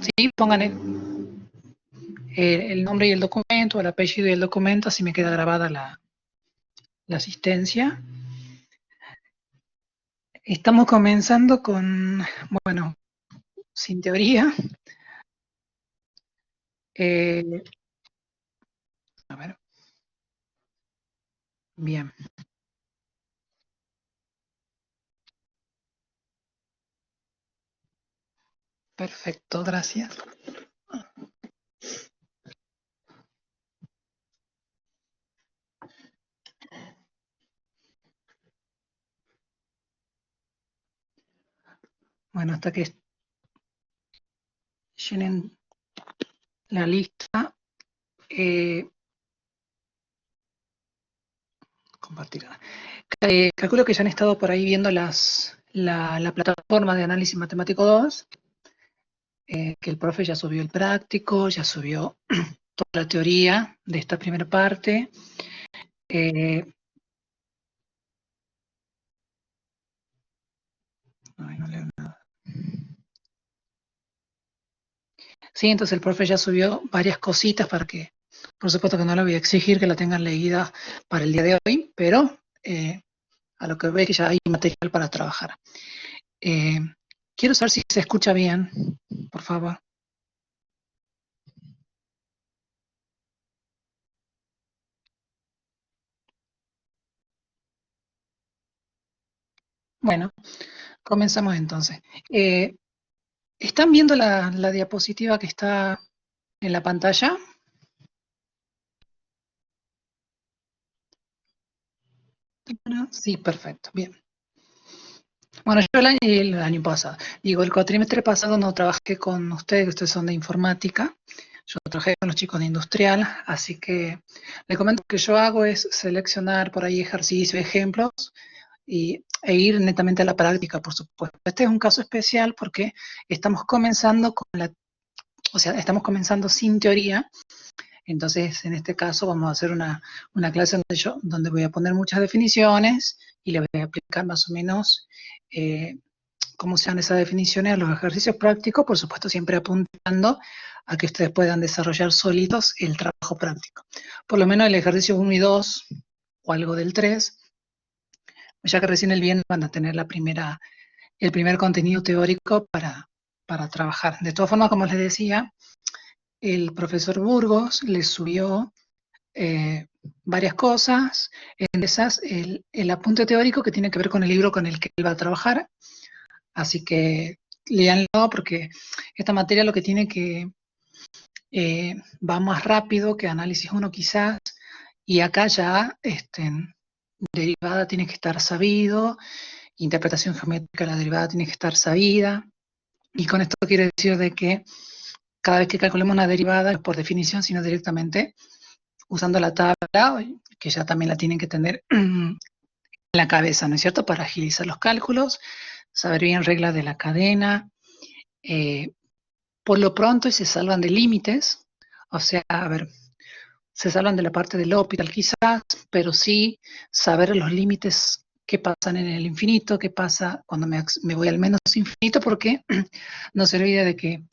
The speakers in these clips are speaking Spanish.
Sí, pongan el nombre y el documento, el apellido y el documento, así me queda grabada la asistencia. Estamos comenzando con, bueno, sin teoría. A ver, bien. Perfecto, gracias. Bueno, hasta que llenen la lista, compartir. Calculo que ya han estado por ahí viendo la plataforma de análisis matemático 2, que el profe ya subió el práctico, ya subió toda la teoría de esta primera parte. Ay, no leo nada. Sí, entonces el profe ya subió varias cositas para que, por supuesto que no le voy a exigir que la tengan leída para el día de hoy, pero a lo que veo es que ya hay material para trabajar. Eh, quiero saber si se escucha bien, por favor. Bueno, comenzamos entonces. ¿Están viendo la diapositiva que está en la pantalla? Sí, perfecto, bien. Bueno, yo el año pasado, digo, el cuatrimestre pasado no trabajé con ustedes son de informática, yo trabajé con los chicos de industrial, así que le comento que yo hago es seleccionar por ahí ejercicios, ejemplos, e ir netamente a la práctica, por supuesto. Este es un caso especial porque estamos comenzando estamos comenzando sin teoría. Entonces, en este caso vamos a hacer una clase donde voy a poner muchas definiciones y le voy a aplicar más o menos cómo se dan esas definiciones a los ejercicios prácticos, por supuesto siempre apuntando a que ustedes puedan desarrollar solitos el trabajo práctico. Por lo menos el ejercicio 1 y 2 o algo del 3, ya que recién el viernes van a tener el primer contenido teórico para trabajar. De todas formas, como les decía, el profesor Burgos les subió eh, varias cosas, en esas el apunte teórico que tiene que ver con el libro con el que él va a trabajar, así que léanlo porque esta materia lo que tiene que va más rápido que análisis 1 quizás, y acá ya derivada tiene que estar sabido, interpretación geométrica de la derivada tiene que estar sabida, y con esto quiere decir de que cada vez que calculemos una derivada, por definición, sino directamente usando la tabla, que ya también la tienen que tener en la cabeza, ¿no es cierto? Para agilizar los cálculos, saber bien reglas de la cadena. Por lo pronto, y se salvan de límites, o sea, a ver, se salvan de la parte del hospital quizás, pero sí saber los límites que pasan en el infinito, qué pasa cuando me voy al menos infinito, porque no se olvide de que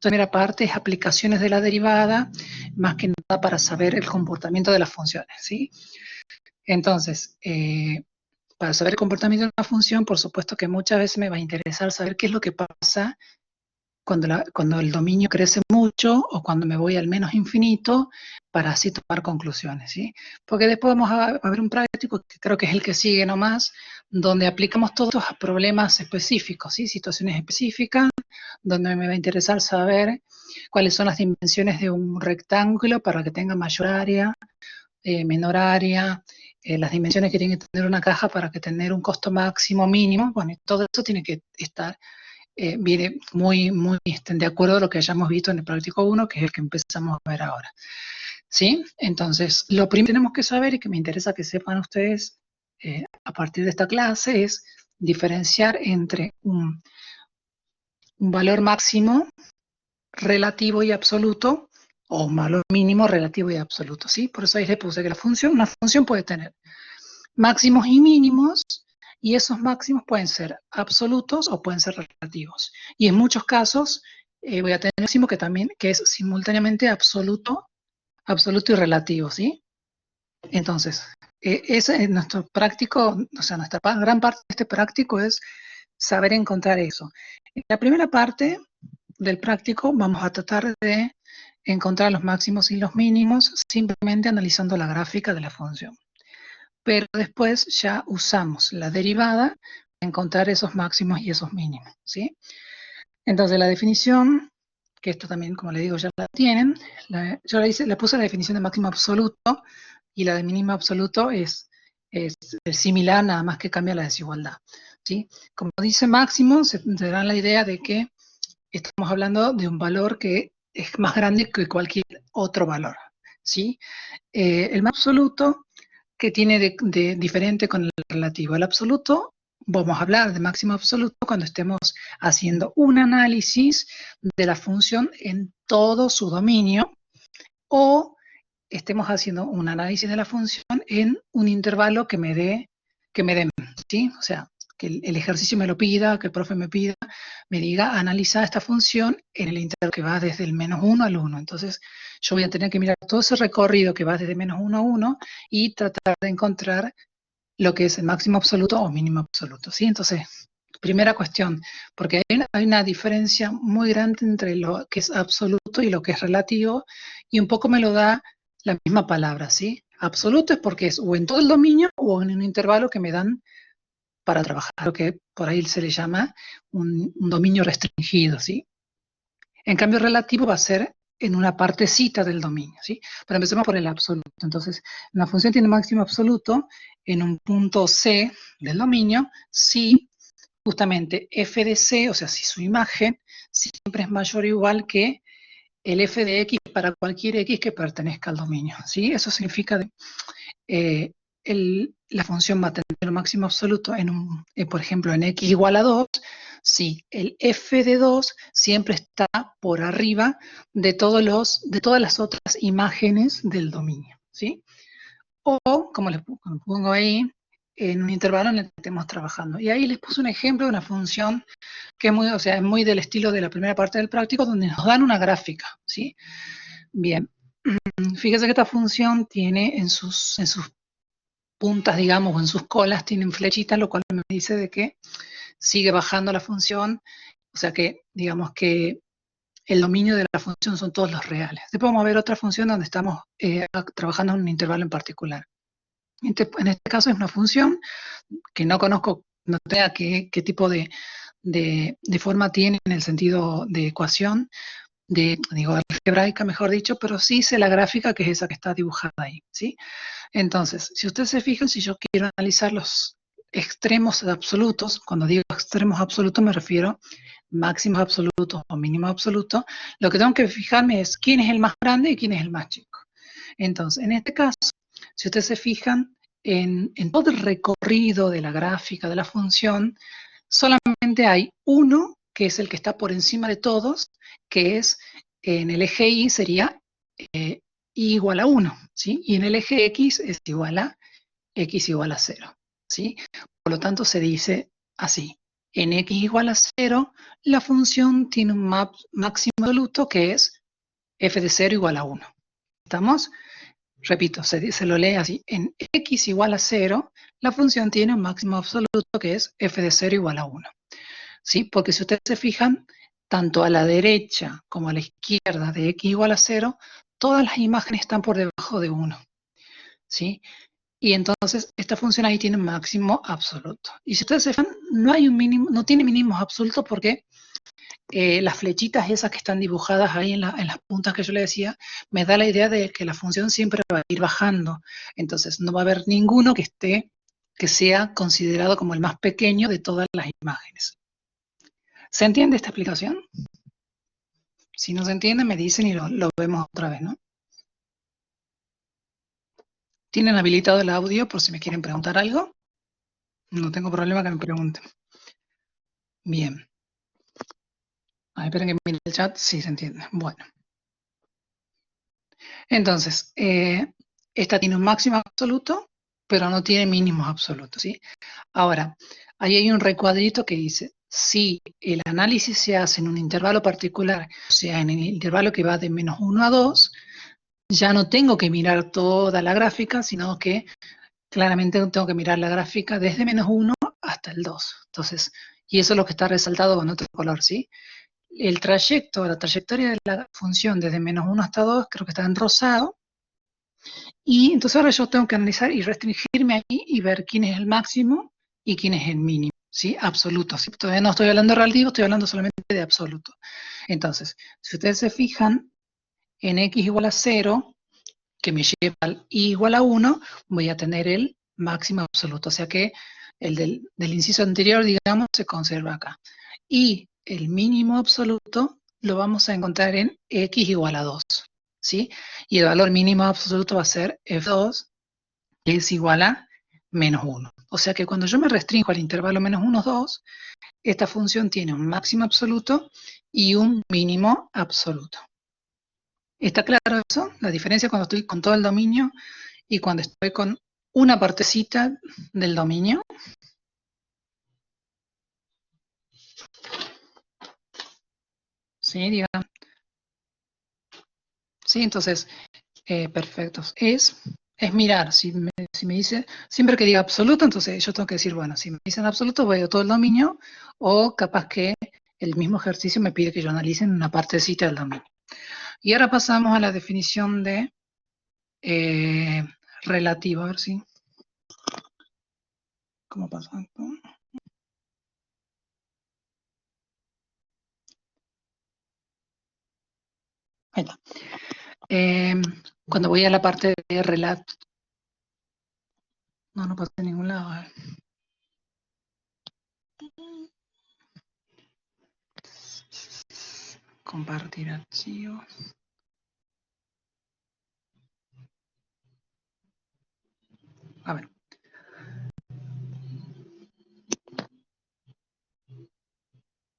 la primera parte es aplicaciones de la derivada, más que nada para saber el comportamiento de las funciones, ¿sí? Entonces, para saber el comportamiento de una función, por supuesto que muchas veces me va a interesar saber qué es lo que pasa cuando el dominio crece mucho o cuando me voy al menos infinito para así tomar conclusiones, ¿sí? Porque después vamos a ver un práctico que creo que es el que sigue nomás, donde aplicamos todos a problemas específicos, ¿sí? Situaciones específicas, donde me va a interesar saber cuáles son las dimensiones de un rectángulo para que tenga mayor área, menor área, las dimensiones que tiene que tener una caja para que tener un costo máximo, mínimo, bueno, todo eso tiene que estar viene muy de acuerdo a lo que hayamos visto en el práctico 1, que es el que empezamos a ver ahora. ¿Sí? Entonces, lo primero que tenemos que saber y que me interesa que sepan ustedes a partir de esta clase es diferenciar entre un valor máximo relativo y absoluto o un valor mínimo relativo y absoluto. ¿Sí? Por eso ahí les puse que una función puede tener máximos y mínimos, y esos máximos pueden ser absolutos o pueden ser relativos. Y en muchos casos voy a tener un máximo que también, que es simultáneamente absoluto y relativo, ¿sí? Entonces, ese es nuestro práctico, o sea, gran parte de este práctico es saber encontrar eso. En la primera parte del práctico vamos a tratar de encontrar los máximos y los mínimos simplemente analizando la gráfica de la función. Pero después ya usamos la derivada para encontrar esos máximos y esos mínimos, ¿sí? Entonces la definición, que esto también, como le digo, ya la tienen, yo le puse la definición de máximo absoluto y la de mínimo absoluto es similar, nada más que cambia la desigualdad, ¿sí? Como dice máximo, se dan la idea de que estamos hablando de un valor que es más grande que cualquier otro valor, ¿sí? El más absoluto, que tiene de diferente con el relativo? El absoluto, vamos a hablar de máximo absoluto cuando estemos haciendo un análisis de la función en todo su dominio o estemos haciendo un análisis de la función en un intervalo que me dé, ¿sí? O sea, que el ejercicio me lo pida, que el profe me pida, me diga, analiza esta función en el intervalo que va desde el -1 al 1. Entonces, yo voy a tener que mirar todo ese recorrido que va desde -1 a 1 y tratar de encontrar lo que es el máximo absoluto o mínimo absoluto, ¿sí? Entonces, primera cuestión, porque hay una diferencia muy grande entre lo que es absoluto y lo que es relativo, y un poco me lo da la misma palabra, ¿sí? Absoluto es porque es o en todo el dominio o en un intervalo que me dan para trabajar, lo que por ahí se le llama un dominio restringido, ¿sí? En cambio, relativo va a ser en una partecita del dominio, ¿sí? Pero empecemos por el absoluto. Entonces, la función tiene máximo absoluto en un punto C del dominio si justamente f de c, o sea, si su imagen siempre es mayor o igual que el f de x para cualquier x que pertenezca al dominio, ¿sí? Eso significa eh, la función va a tener el máximo absoluto por ejemplo, en x igual a 2, si el f de 2 siempre está por arriba de todas las otras imágenes del dominio, ¿sí? O, como les pongo ahí, en un intervalo en el que estemos trabajando. Y ahí les puse un ejemplo de una función que es muy, o sea, es muy del estilo de la primera parte del práctico, donde nos dan una gráfica, ¿sí? Bien, fíjese que esta función tiene en sus puntas, digamos, o en sus colas, tienen flechitas, lo cual me dice de que sigue bajando la función, o sea que, digamos que el dominio de la función son todos los reales. Después vamos a ver otra función donde estamos trabajando en un intervalo en particular. En este caso es una función que no conozco, no tenga qué tipo de forma tiene en el sentido de ecuación, digo, algebraica, mejor dicho, pero sí sé la gráfica, que es esa que está dibujada ahí, ¿sí? Entonces, si ustedes se fijan, si yo quiero analizar los extremos absolutos, cuando digo extremos absolutos me refiero máximos absolutos o mínimos absolutos, lo que tengo que fijarme es quién es el más grande y quién es el más chico. Entonces, en este caso, si ustedes se fijan en todo el recorrido de la gráfica de la función, solamente hay uno que es el que está por encima de todos, que es en el eje Y sería y igual a 1, ¿sí? Y en el eje X es igual a x igual a 0, ¿sí? Por lo tanto, se dice así. En x igual a 0, la función tiene un máximo absoluto que es f de 0 igual a 1. ¿Estamos? Repito, se lo lee así. En x igual a 0, la función tiene un máximo absoluto que es f de 0 igual a 1. ¿Sí? Porque si ustedes se fijan, tanto a la derecha como a la izquierda de x igual a 0, todas las imágenes están por debajo de 1. ¿Sí? Y entonces esta función ahí tiene un máximo absoluto. Y si ustedes se fijan, no hay un mínimo, no tiene mínimos absolutos porque las flechitas esas que están dibujadas ahí en las puntas que yo le decía, me da la idea de que la función siempre va a ir bajando. Entonces no va a haber ninguno que sea considerado como el más pequeño de todas las imágenes. ¿Se entiende esta explicación? Si no se entiende, me dicen y lo vemos otra vez, ¿no? ¿Tienen habilitado el audio por si me quieren preguntar algo? No tengo problema que me pregunten. Bien. Esperen que mire el chat, sí se entiende. Bueno. Entonces, esta tiene un máximo absoluto, pero no tiene mínimos absolutos, ¿sí? Ahora, ahí hay un recuadrito que dice, si el análisis se hace en un intervalo particular, o sea, en el intervalo que va de -1 a 2, ya no tengo que mirar toda la gráfica, sino que claramente tengo que mirar la gráfica desde -1 hasta el 2. Entonces, y eso es lo que está resaltado con otro color, ¿sí? El trayecto, la trayectoria de la función desde -1 hasta 2, creo que está en rosado. Y entonces ahora yo tengo que analizar y restringirme ahí y ver quién es el máximo y quién es el mínimo, ¿sí? Absoluto. ¿Sí? Todavía no estoy hablando de relativo, estoy hablando solamente de absoluto. Entonces, si ustedes se fijan, en x igual a 0, que me lleva al y igual a 1, voy a tener el máximo absoluto. O sea que el del inciso anterior, digamos, se conserva acá. Y el mínimo absoluto lo vamos a encontrar en x igual a 2. ¿Sí? Y el valor mínimo absoluto va a ser f2, que es igual a -1. O sea que cuando yo me restringo al intervalo -1, 2, esta función tiene un máximo absoluto y un mínimo absoluto. ¿Está claro eso? La diferencia cuando estoy con todo el dominio y cuando estoy con una partecita del dominio. Sí, diga. Sí, entonces, perfecto. Es mirar, si me dice, siempre que diga absoluto, entonces yo tengo que decir, bueno, si me dicen absoluto, voy a todo el dominio, o capaz que el mismo ejercicio me pide que yo analice en una partecita del dominio. Y ahora pasamos a la definición de relativo, a ver si. ¿Cómo pasa esto? Ahí está. Cuando voy a la parte de relato. No pasa en ningún lado. Compartir archivo. A ver.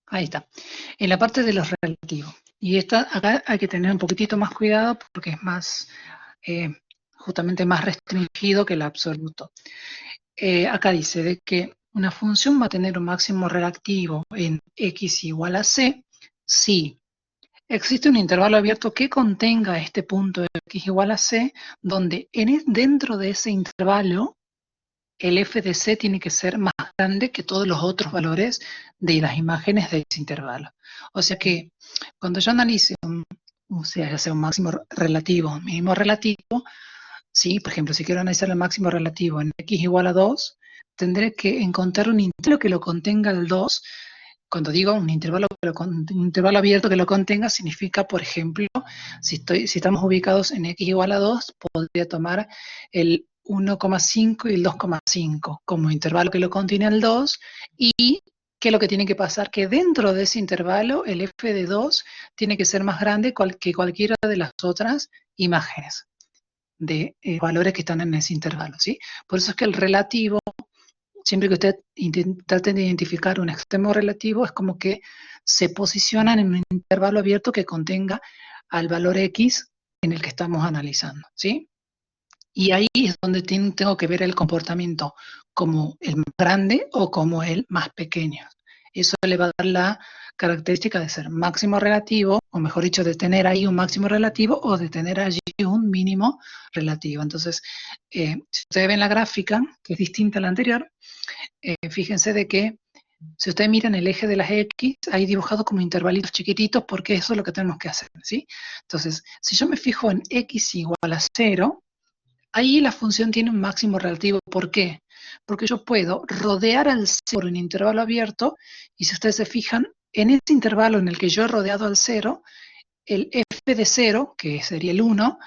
Ahí está. En la parte de los relativos. Y acá hay que tener un poquitito más cuidado porque es más, justamente más restringido que el absoluto. Acá dice de que una función va a tener un máximo relativo en x igual a c si existe un intervalo abierto que contenga este punto de x igual a c, donde dentro de ese intervalo el f de c tiene que ser más grande que todos los otros valores de las imágenes de ese intervalo. O sea que cuando yo analice ya sea un máximo relativo, un mínimo relativo, ¿sí? Por ejemplo, si quiero analizar el máximo relativo en x igual a 2, tendré que encontrar un intervalo que lo contenga el 2. Cuando digo un intervalo abierto que lo contenga, significa, por ejemplo, si estamos ubicados en x igual a 2, podría tomar el 1,5 y el 2,5 como intervalo que lo contiene el 2, y ¿qué es lo que tiene que pasar? Que dentro de ese intervalo el f de 2 tiene que ser más grande que cualquiera de las otras imágenes de valores que están en ese intervalo, ¿sí? Por eso es que el relativo, siempre que usted trate de identificar un extremo relativo, es como que se posicionan en un intervalo abierto que contenga al valor x en el que estamos analizando, ¿sí? Y ahí es donde tengo que ver el comportamiento como el más grande o como el más pequeño. Eso le va a dar la característica de ser máximo relativo, o mejor dicho, de tener ahí un máximo relativo o de tener allí un mínimo relativo. Entonces, si ustedes ven la gráfica, que es distinta a la anterior, fíjense de que si ustedes miran el eje de las X, hay dibujado como intervalitos chiquititos porque eso es lo que tenemos que hacer, ¿sí? Entonces, si yo me fijo en X igual a 0, ahí la función tiene un máximo relativo. ¿Por qué? Porque yo puedo rodear al 0 por un intervalo abierto, y si ustedes se fijan, en ese intervalo en el que yo he rodeado al 0, el f de 0, que sería el 1,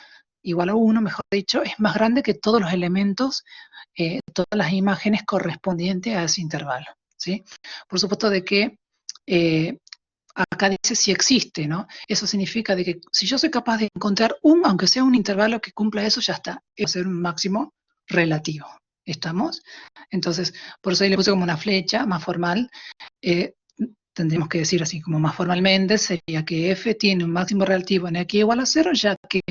igual a 1, mejor dicho, es más grande que todos los elementos, todas las imágenes correspondientes a ese intervalo, ¿sí? Por supuesto de que acá dice si existe, ¿no? Eso significa de que si yo soy capaz de encontrar aunque sea un intervalo que cumpla eso, ya está. Va a ser un máximo relativo. ¿Estamos? Entonces, por eso ahí le puse como una flecha más formal. Tendríamos que decir así como más formalmente, sería que f tiene un máximo relativo en x igual a 0, ya que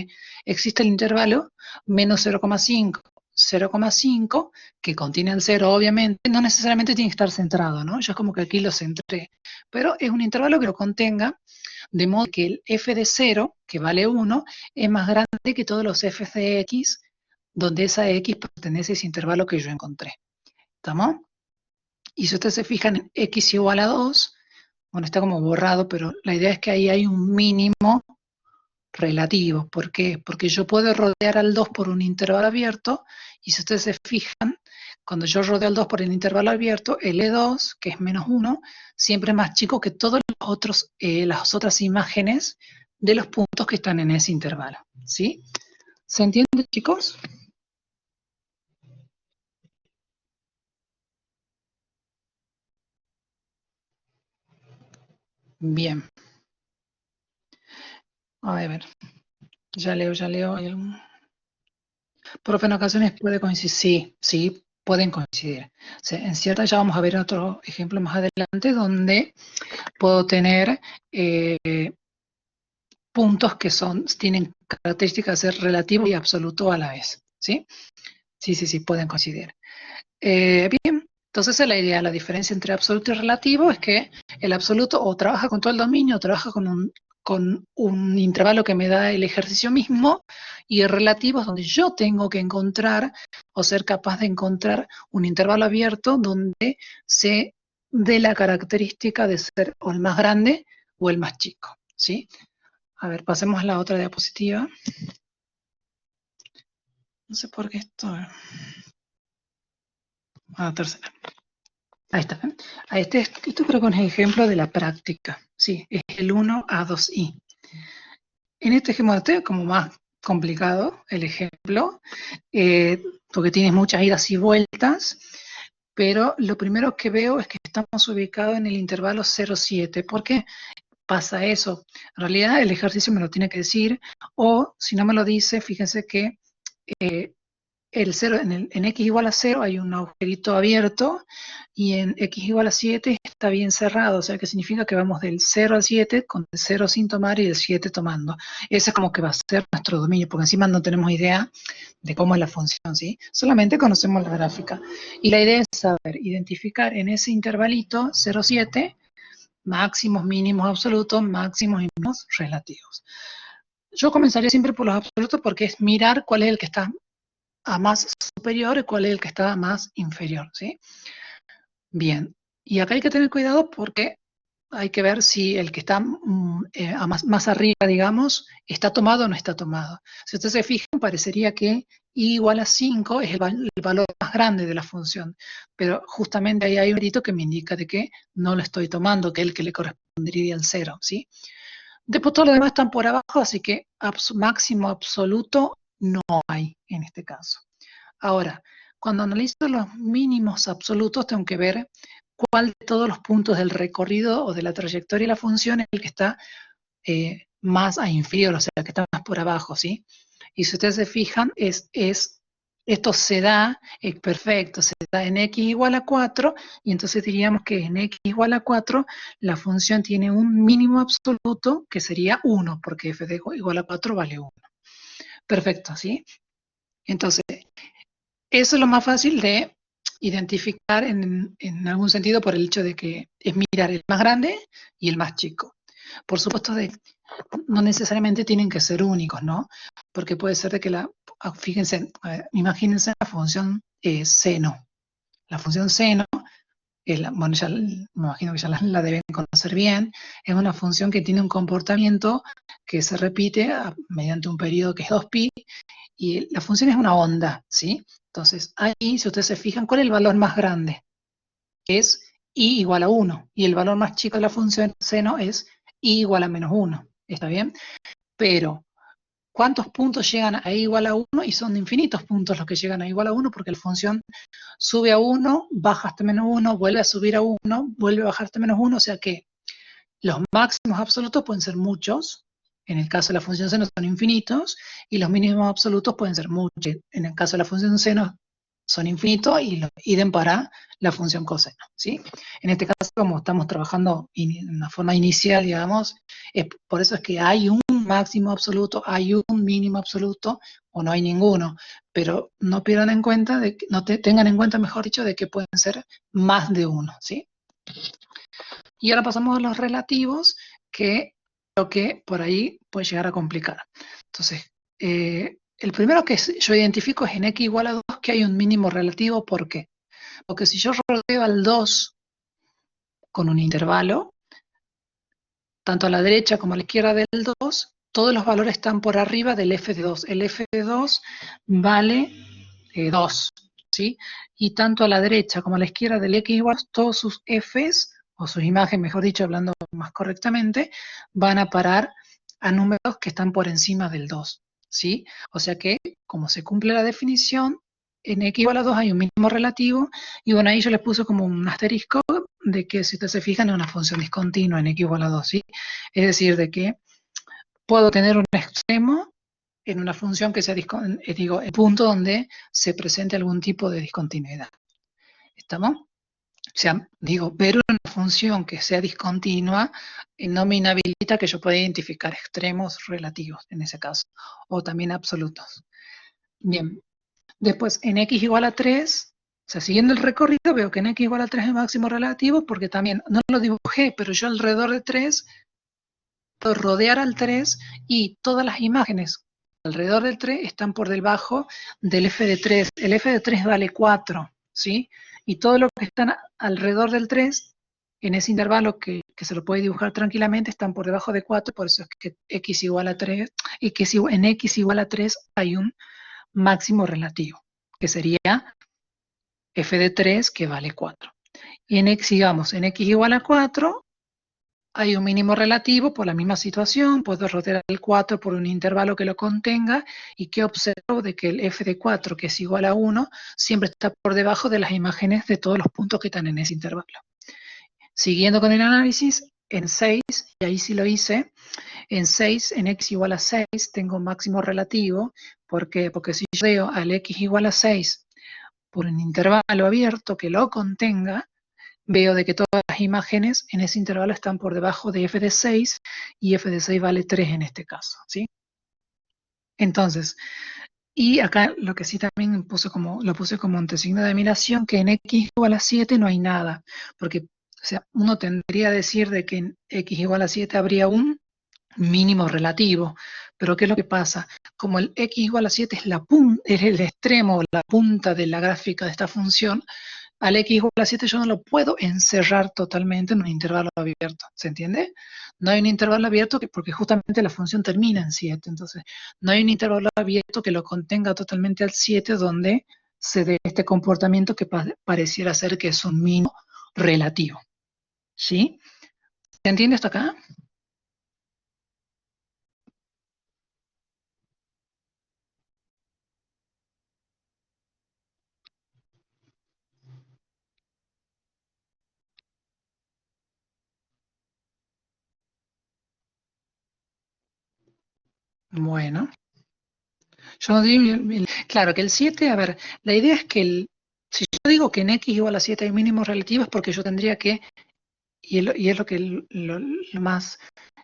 existe el intervalo menos 0,5 0,5, que contiene el 0 obviamente, no necesariamente tiene que estar centrado, ¿no? Yo es como que aquí lo centré, pero es un intervalo que lo contenga, de modo que el f de 0, que vale 1, es más grande que todos los f de x, donde esa x pertenece a ese intervalo que yo encontré. ¿Estamos? Y si ustedes se fijan en x igual a 2, bueno, está como borrado, pero la idea es que ahí hay un mínimo relativo. ¿Por qué? Porque yo puedo rodear al 2 por un intervalo abierto, y si ustedes se fijan, cuando yo rodeo al 2 por el intervalo abierto, el E2, que es menos 1, siempre es más chico que todas las otras imágenes de los puntos que están en ese intervalo. ¿Sí? ¿Se entiende, chicos? Bien. A ver, ya leo. Profe, en ocasiones puede coincidir, sí, sí, pueden coincidir. O sea, en cierta, ya vamos a ver otro ejemplo más adelante donde puedo tener puntos que tienen características de ser relativo y absoluto a la vez. ¿Sí? Sí, pueden coincidir. Bien, entonces la idea, la diferencia entre absoluto y relativo es que el absoluto o trabaja con todo el dominio o trabaja con un intervalo que me da el ejercicio mismo, y el relativo es donde yo tengo que encontrar o ser capaz de encontrar un intervalo abierto donde se dé la característica de ser o el más grande o el más chico. ¿Sí? A ver, pasemos a la otra diapositiva. No sé por qué esto. A la tercera. Ahí está. Esto creo que es un ejemplo de la práctica. Sí, es el 1 a 2i. En este ejemplo este es como más complicado el ejemplo, porque tienes muchas idas y vueltas, pero lo primero que veo es que estamos ubicados en el intervalo 0,7. ¿Por qué pasa eso? En realidad el ejercicio me lo tiene que decir, o si no me lo dice, fíjense que el 0, en x igual a 0 hay un agujerito abierto, y en x igual a 7 está bien cerrado, o sea que significa que vamos del 0 al 7 con el 0 sin tomar y el 7 tomando. Ese es como que va a ser nuestro dominio, porque encima no tenemos idea de cómo es la función, ¿sí? Solamente conocemos la gráfica. Y la idea es saber identificar en ese intervalito 0, 7, máximos, mínimos absolutos, máximos y mínimos relativos. Yo comenzaría siempre por los absolutos porque es mirar cuál es el que está a más superior y cuál es el que está más inferior, ¿sí? Bien, y acá hay que tener cuidado porque hay que ver si el que está más arriba, digamos, está tomado o no está tomado. Si ustedes se fijan, parecería que i igual a 5 es el valor más grande de la función, pero justamente ahí hay un grito que me indica de que no lo estoy tomando, que es el que le correspondería al 0, ¿sí? Después todos los demás están por abajo, así que máximo absoluto no hay en este caso. Ahora, cuando analizo los mínimos absolutos, tengo que ver cuál de todos los puntos del recorrido o de la trayectoria de la función es el que está más a inferior, o sea, que está más por abajo, ¿sí? Y si ustedes se fijan, esto se da, perfecto, se da en x igual a 4, y entonces diríamos que en x igual a 4 la función tiene un mínimo absoluto que sería 1, porque f de igual a 4 vale 1. Perfecto, ¿sí? Entonces, eso es lo más fácil de identificar en algún sentido, por el hecho de que es mirar el más grande y el más chico. Por supuesto, no necesariamente tienen que ser únicos, ¿no? Porque puede ser de que fíjense, imagínense la función seno. La función seno, bueno, ya me imagino que ya la deben conocer bien, es una función que tiene un comportamiento que se repite mediante un periodo que es 2pi, y la función es una onda, ¿sí? Entonces, ahí, si ustedes se fijan, ¿cuál es el valor más grande? Es i igual a 1, y el valor más chico de la función seno es i igual a menos 1, ¿está bien? Pero, ¿cuántos puntos llegan a i igual a 1? Y son infinitos puntos los que llegan a i igual a 1, porque la función sube a 1, baja hasta menos 1, vuelve a subir a 1, vuelve a bajar hasta menos 1, o sea que los máximos absolutos pueden ser muchos, en el caso de la función seno son infinitos, y los mínimos absolutos pueden ser muchos. En el caso de la función seno son infinitos, y lo idem para la función coseno, ¿sí? En este caso, como estamos trabajando en una forma inicial, digamos, por eso es que hay un máximo absoluto, hay un mínimo absoluto o no hay ninguno, pero no pierdan en cuenta, tengan en cuenta, mejor dicho, de que pueden ser más de uno, ¿sí? Y ahora pasamos a los relativos, que lo que por ahí puede llegar a complicar. Entonces, el primero que yo identifico es en x igual a 2 que hay un mínimo relativo. ¿Por qué? Porque si yo rodeo al 2 con un intervalo, tanto a la derecha como a la izquierda del 2, todos los valores están por arriba del f de 2. El f de 2 vale 2, ¿sí? Y tanto a la derecha como a la izquierda del x igual, todos sus f's, o sus imágenes, mejor dicho, hablando más correctamente, van a parar a números que están por encima del 2, ¿sí? O sea que, como se cumple la definición, en x igual a 2 hay un mínimo relativo, y bueno, ahí yo les puse como un asterisco de que, si ustedes se fijan, es una función discontinua en x igual a 2, ¿sí? Es decir, de que puedo tener un extremo en una función que sea digo, el punto donde se presente algún tipo de discontinuidad. ¿Estamos? O sea, digo, pero una función que sea discontinua no me inhabilita que yo pueda identificar extremos relativos en ese caso, o también absolutos. Bien, después en x igual a 3, o sea, siguiendo el recorrido, veo que en x igual a 3 es máximo relativo, porque también, no lo dibujé, pero yo alrededor de 3 puedo rodear al 3 y todas las imágenes alrededor del 3 están por debajo del f de 3. El f de 3 vale 4, ¿sí? Y todo lo que están alrededor del 3, en ese intervalo que se lo puede dibujar tranquilamente, están por debajo de 4, por eso es que x igual a 3, y que en x igual a 3 hay un máximo relativo, que sería f de 3, que vale 4. Y en x, digamos, en x igual a 4, hay un mínimo relativo por la misma situación, puedo rodear el 4 por un intervalo que lo contenga, y que observo de que el f de 4, que es igual a 1, siempre está por debajo de las imágenes de todos los puntos que están en ese intervalo. Siguiendo con el análisis, en 6, y ahí sí lo hice, en 6, en x igual a 6, tengo un máximo relativo. ¿Por qué? Porque si yo veo al x igual a 6 por un intervalo abierto que lo contenga, veo de que todas las imágenes en ese intervalo están por debajo de f de 6, y f de 6 vale 3 en este caso, ¿sí? Entonces, y acá lo que sí también lo puse como ante signo de admiración, que en x igual a 7 no hay nada, porque, o sea, uno tendría que decir de que en x igual a 7 habría un mínimo relativo, pero ¿qué es lo que pasa? Como el x igual a 7 es el extremo, la punta de la gráfica de esta función, al x igual a 7 yo no lo puedo encerrar totalmente en un intervalo abierto, ¿se entiende? No hay un intervalo abierto porque justamente la función termina en 7, entonces no hay un intervalo abierto que lo contenga totalmente al 7, donde se dé este comportamiento que pareciera ser que es un mínimo relativo, ¿sí? ¿Se entiende hasta acá? Bueno. Yo no digo, claro, que el 7, a ver, la idea es que si yo digo que en x igual a 7 hay mínimos relativos, porque yo tendría que, y es lo que lo más,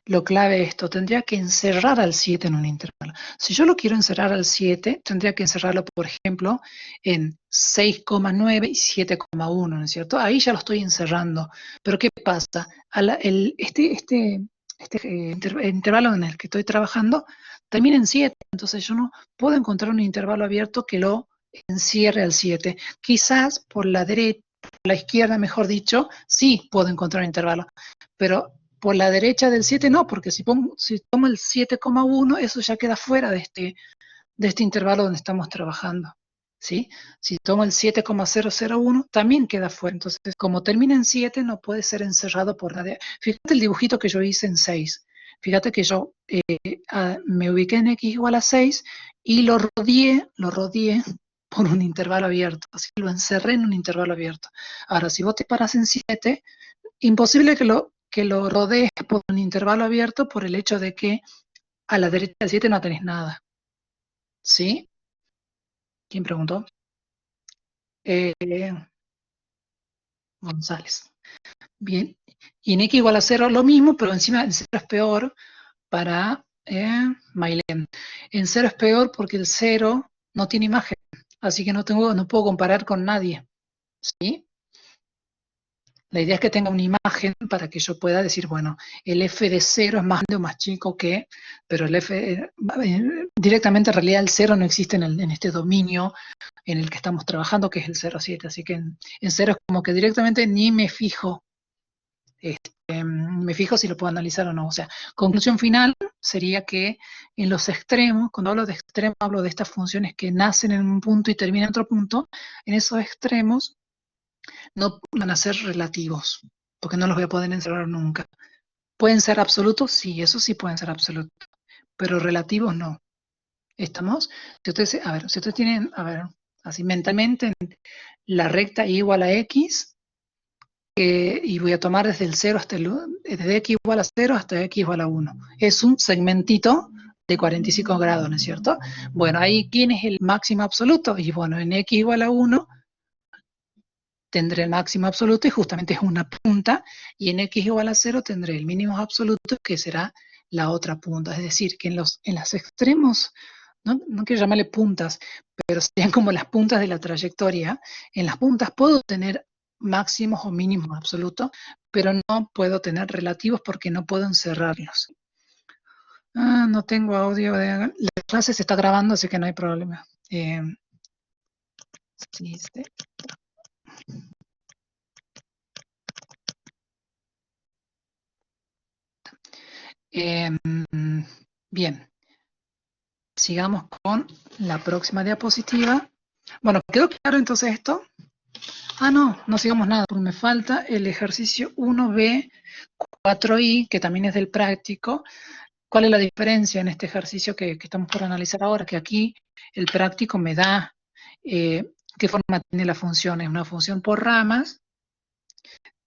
lo clave de esto, tendría que encerrar al 7 en un intervalo. Si yo lo quiero encerrar al 7, tendría que encerrarlo, por ejemplo, en 6,9 y 7,1, ¿no es cierto? Ahí ya lo estoy encerrando. Pero ¿qué pasa? Este intervalo en el que estoy trabajando termina en 7, entonces yo no puedo encontrar un intervalo abierto que lo encierre al 7. Quizás por la derecha, por la izquierda, mejor dicho, sí puedo encontrar un intervalo, pero por la derecha del 7 no, porque si tomo el 7,1, eso ya queda fuera de este intervalo donde estamos trabajando, ¿sí? Si tomo el 7,001, también queda fuera. Entonces, como termina en 7, no puede ser encerrado por nadie. Fíjate el dibujito que yo hice en 6. Fíjate que yo me ubiqué en x igual a 6 y lo rodeé por un intervalo abierto. Así lo encerré en un intervalo abierto. Ahora, si vos te paras en 7, imposible que lo rodees por un intervalo abierto, por el hecho de que a la derecha del 7 no tenés nada. ¿Sí? ¿Quién preguntó? Eh, González. Bien. Y en x igual a 0 lo mismo, pero encima en 0 es peor para Mailén. En cero es peor porque el cero no tiene imagen, así que no puedo comparar con nadie, ¿sí? La idea es que tenga una imagen para que yo pueda decir, bueno, el f de cero es más grande o más chico que, pero el f, directamente en realidad el cero no existe en este dominio en el que estamos trabajando, que es el 0,7, así que en cero es como que directamente ni me fijo, me fijo si lo puedo analizar o no. O sea, conclusión final sería que en los extremos, cuando hablo de extremos, hablo de estas funciones que nacen en un punto y terminan en otro punto, en esos extremos no van a ser relativos, porque no los voy a poder encerrar nunca. ¿Pueden ser absolutos? Sí, eso sí pueden ser absolutos, pero relativos no. ¿Estamos? Si ustedes, a ver, si ustedes tienen, a ver, así mentalmente, la recta y igual a x, y voy a tomar desde el 0 hasta desde x igual a 0 hasta x igual a 1. Es un segmentito de 45 grados, ¿no es cierto? Bueno, ahí, ¿quién es el máximo absoluto? Y bueno, en x igual a 1 tendré el máximo absoluto y justamente es una punta, y en x igual a 0 tendré el mínimo absoluto, que será la otra punta. Es decir, que en los extremos, no quiero llamarle puntas, pero serían como las puntas de la trayectoria. En las puntas puedo tener máximos o mínimos absolutos, pero no puedo tener relativos porque no puedo encerrarlos. No tengo audio. La clase se está grabando, así que no hay problema. Bien, sigamos con la próxima diapositiva. Bueno, ¿quedó claro entonces esto? No sigamos nada, porque me falta el ejercicio 1B4I, que también es del práctico. ¿Cuál es la diferencia en este ejercicio que estamos por analizar ahora? Que aquí el práctico me da qué forma tiene la función. Es una función por ramas.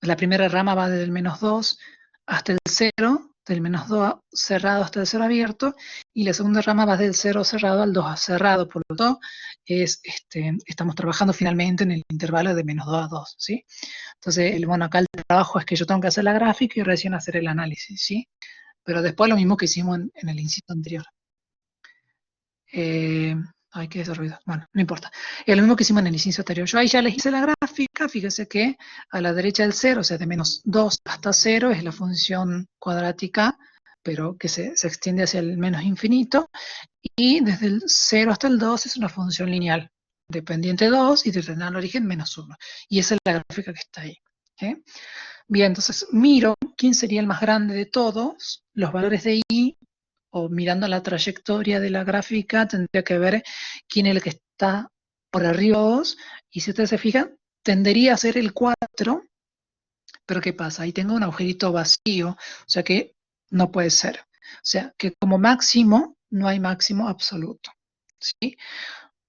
La primera rama va desde el -2 hasta el 0, del -2 cerrado hasta el 0 abierto, y la segunda rama va del 0 cerrado al 2 cerrado. Por lo tanto, estamos trabajando finalmente en el intervalo de -2 a 2, ¿sí? Entonces, bueno, acá el trabajo es que yo tengo que hacer la gráfica y recién hacer el análisis, ¿sí? Pero después lo mismo que hicimos en el inciso anterior. Ay, qué ruido. Bueno, no importa. Es lo mismo que hicimos en el inciso anterior. Yo ahí ya les hice la gráfica. Fíjense que a la derecha del 0, o sea, de -2 hasta 0, es la función cuadrática, pero que se extiende hacia el menos infinito. Y desde el 0 hasta el 2 es una función lineal, dependiente 2 y desde el origen -1. Y esa es la gráfica que está ahí. Bien, entonces miro quién sería el más grande de todos. Los valores de I, o mirando la trayectoria de la gráfica, tendría que ver quién es el que está por arriba de 2, y si ustedes se fijan, tendería a ser el 4, pero ¿qué pasa? Ahí tengo un agujerito vacío, o sea que no puede ser. O sea que como máximo no hay máximo absoluto, ¿sí?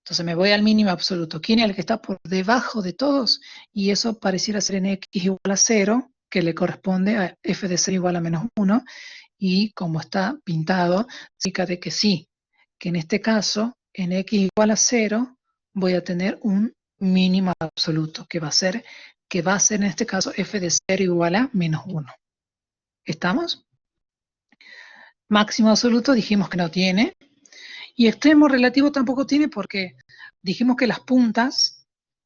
Entonces me voy al mínimo absoluto. ¿Quién es el que está por debajo de todos? Y eso pareciera ser en x igual a 0, que le corresponde a f de 0 igual a -1, y como está pintado, significa de que sí, que en este caso, en x igual a 0, voy a tener un mínimo absoluto, que va a ser en este caso f de 0 igual a -1. ¿Estamos? Máximo absoluto dijimos que no tiene, y extremo relativo tampoco tiene, porque dijimos que las puntas,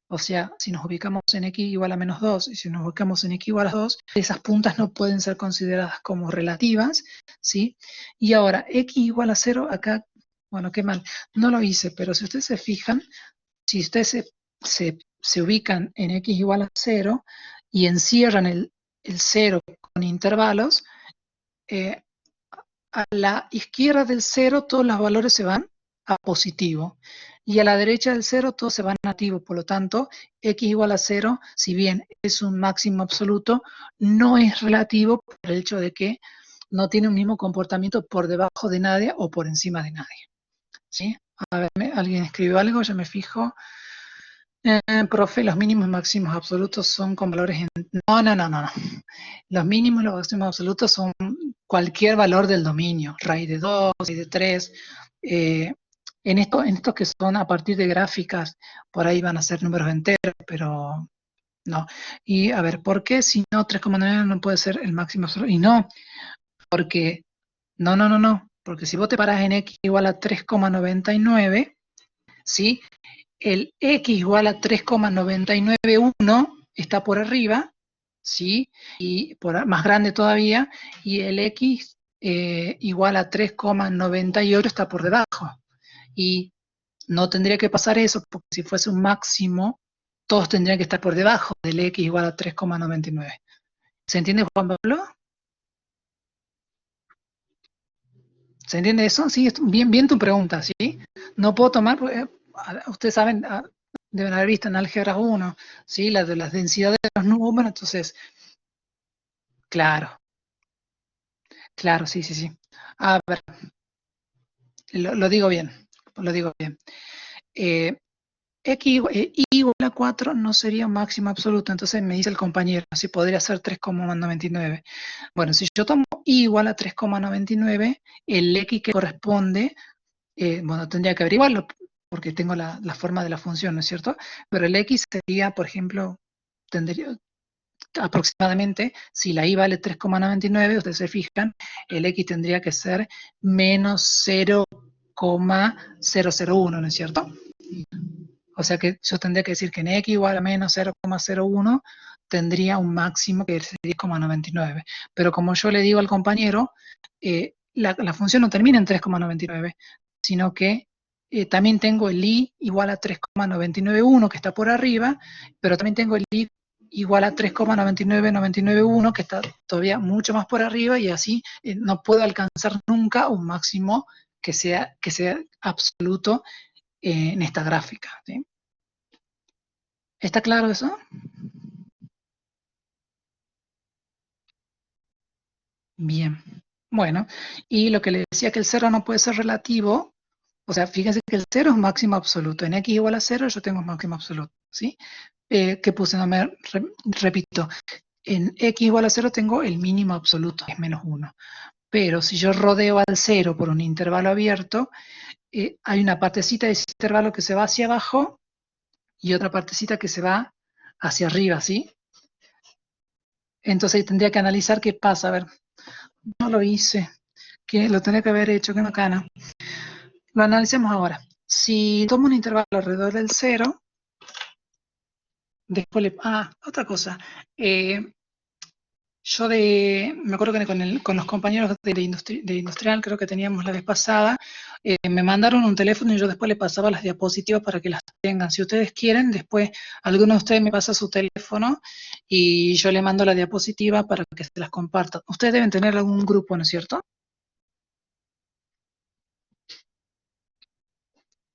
o sea, si nos ubicamos en x igual a -2 y si nos ubicamos en x igual a 2, esas puntas no pueden ser consideradas como relativas, ¿sí? Y ahora, x igual a 0, acá, bueno, qué mal, no lo hice, pero si ustedes se fijan, si ustedes se ubican en x igual a 0 y encierran el 0 con intervalos, a la izquierda del 0 todos los valores se van a positivo, y a la derecha del 0 todos se van a negativo. Por lo tanto, x igual a 0, si bien es un máximo absoluto, no es relativo por el hecho de que no tiene un mismo comportamiento por debajo de nadie o por encima de nadie, ¿sí? A ver, ¿alguien escribió algo? Ya me fijo. Profe, los mínimos y máximos absolutos son con valores en... No. Los mínimos y los máximos absolutos son cualquier valor del dominio, raíz de 2, raíz de 3. En estos que son a partir de gráficas, por ahí van a ser números enteros, pero no. Y a ver, ¿por qué si no 3,9 no puede ser el máximo absoluto? Y no, porque... No. Porque si vos te parás en x igual a 3,99, ¿sí? El x igual a 3,991 está por arriba, ¿sí? Y más grande todavía, y el x igual a 3,98 está por debajo. Y no tendría que pasar eso, porque si fuese un máximo, todos tendrían que estar por debajo del x igual a 3,99. ¿Se entiende, Juan Pablo? ¿Se entiende eso? Sí, bien, bien tu pregunta, ¿sí? No puedo tomar, ustedes saben, deben haber visto en álgebra 1, ¿sí? Las de las densidades de los números, entonces, claro, claro, sí, sí, sí. A ver, lo digo bien, lo digo bien. Eh, I igual a 4 no sería un máximo absoluto, entonces me dice el compañero, si podría ser 3,99. Bueno, si yo tomo I igual a 3,99, el X que corresponde, bueno, tendría que averiguarlo porque tengo la forma de la función, ¿no es cierto? Pero el X sería, por ejemplo, tendría aproximadamente, si la I vale 3,99, ustedes se fijan, el X tendría que ser menos 0,001, ¿no es cierto? O sea que yo tendría que decir que en x igual a menos 0,01 tendría un máximo que es 10,99. Pero como yo le digo al compañero, la función no termina en 3,99, sino que también tengo el i igual a 3,991 que está por arriba, pero también tengo el i igual a 3,99991 que está todavía mucho más por arriba y así no puedo alcanzar nunca un máximo que sea absoluto en esta gráfica, ¿sí? ¿Está claro eso? Bien. Bueno, y lo que le decía que el cero no puede ser relativo, o sea, fíjense que el cero es máximo absoluto. En x igual a cero yo tengo máximo absoluto, ¿sí? ¿Qué puse? No me repito. En x igual a cero tengo el mínimo absoluto, que es menos uno. Pero si yo rodeo al cero por un intervalo abierto, hay una partecita de ese intervalo que se va hacia abajo y otra partecita que se va hacia arriba, ¿sí? Entonces tendría que analizar qué pasa. A ver, no lo hice, que lo tendría que haber hecho, que no cana. Lo analicemos ahora. Si tomo un intervalo alrededor del cero, después le... Ah, otra cosa. Me acuerdo que con los compañeros de industrial, creo que teníamos la vez pasada, me mandaron un teléfono y yo después le pasaba las diapositivas para que las tengan. Si ustedes quieren, después alguno de ustedes me pasa su teléfono y yo le mando la diapositiva para que se las compartan. Ustedes deben tener algún grupo, ¿no es cierto?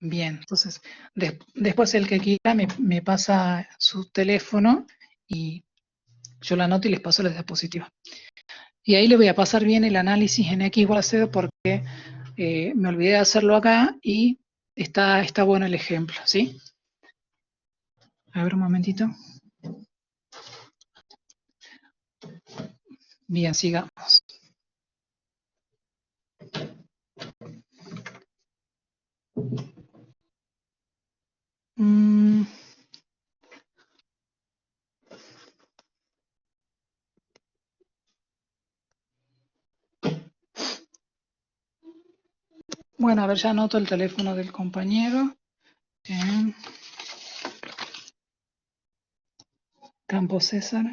Bien, entonces después el que quiera me pasa su teléfono y yo la anoto y les paso la diapositiva. Y ahí le voy a pasar bien el análisis en X igual a 0 porque me olvidé de hacerlo acá y está bueno el ejemplo, ¿sí? A ver un momentito. Bien, sigamos. Mm, bueno, a ver, ya anoto el teléfono del compañero. Campo César.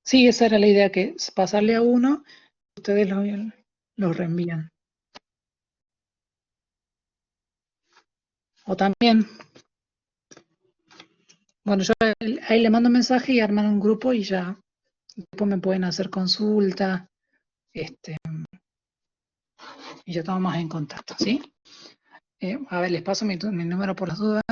Sí, esa era la idea, que pasarle a uno, ustedes lo reenvían. O también, bueno, yo ahí le mando un mensaje y arman un grupo y ya después me pueden hacer consulta, este, y ya estamos más en contacto, ¿sí? A ver, les paso mi número por las dudas.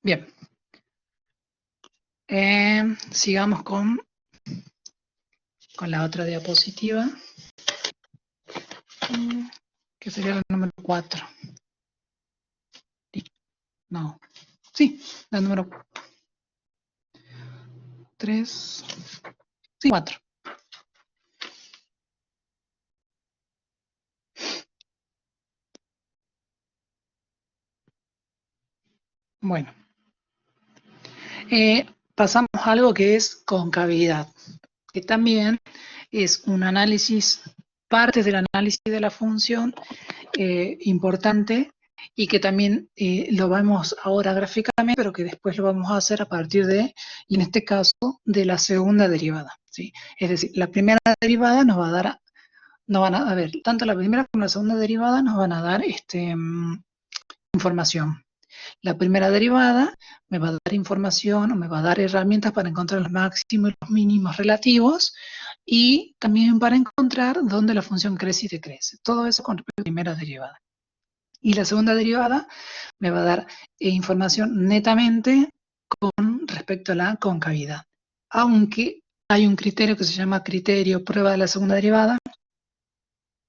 Bien, sigamos con la otra diapositiva, que sería la número 4. No, sí, la número 3, sí, 4. Bueno, pasamos a algo que es concavidad, que también es un análisis, parte del análisis de la función importante, y que también lo vemos ahora gráficamente, pero que después lo vamos a hacer a partir de, y en este caso, de la segunda derivada, ¿sí? Es decir, la primera derivada nos va a dar, a ver, tanto la primera como la segunda derivada nos van a dar información. La primera derivada me va a dar información o me va a dar herramientas para encontrar los máximos y los mínimos relativos, y también para encontrar dónde la función crece y decrece. Todo eso con respecto a la primera derivada. Y la segunda derivada me va a dar información netamente con respecto a la concavidad. Aunque hay un criterio que se llama criterio prueba de la segunda derivada,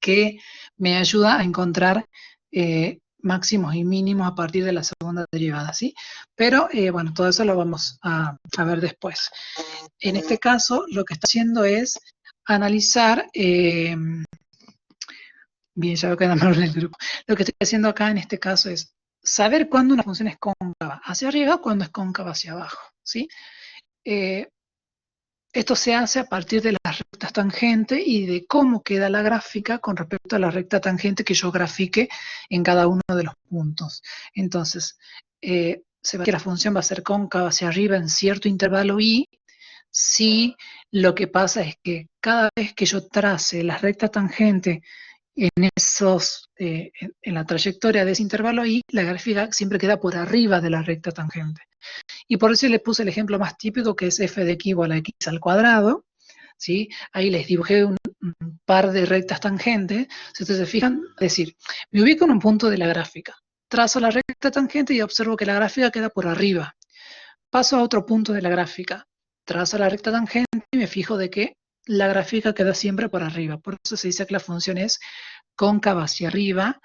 que me ayuda a encontrar máximos y mínimos a partir de la segunda derivada, ¿sí? Pero, bueno, todo eso lo vamos a ver después. En este caso, lo que está haciendo es analizar, bien, ya veo que en el grupo. Lo que estoy haciendo acá en este caso es saber cuándo una función es cóncava hacia arriba o cuándo es cóncava hacia abajo, ¿sí? Esto se hace a partir de las rectas tangentes y de cómo queda la gráfica con respecto a la recta tangente que yo grafique en cada uno de los puntos. Entonces, se ve que la función va a ser cóncava hacia arriba en cierto intervalo i, si lo que pasa es que cada vez que yo trace la recta tangente en la trayectoria de ese intervalo i, la gráfica siempre queda por arriba de la recta tangente. Y por eso le puse el ejemplo más típico, que es f de x igual a x al cuadrado, ¿sí? Ahí les dibujé un par de rectas tangentes. Si ustedes se fijan, es decir, me ubico en un punto de la gráfica, trazo la recta tangente y observo que la gráfica queda por arriba. Paso a otro punto de la gráfica, trazo la recta tangente y me fijo de que la gráfica queda siempre por arriba. Por eso se dice que la función es cóncava hacia arriba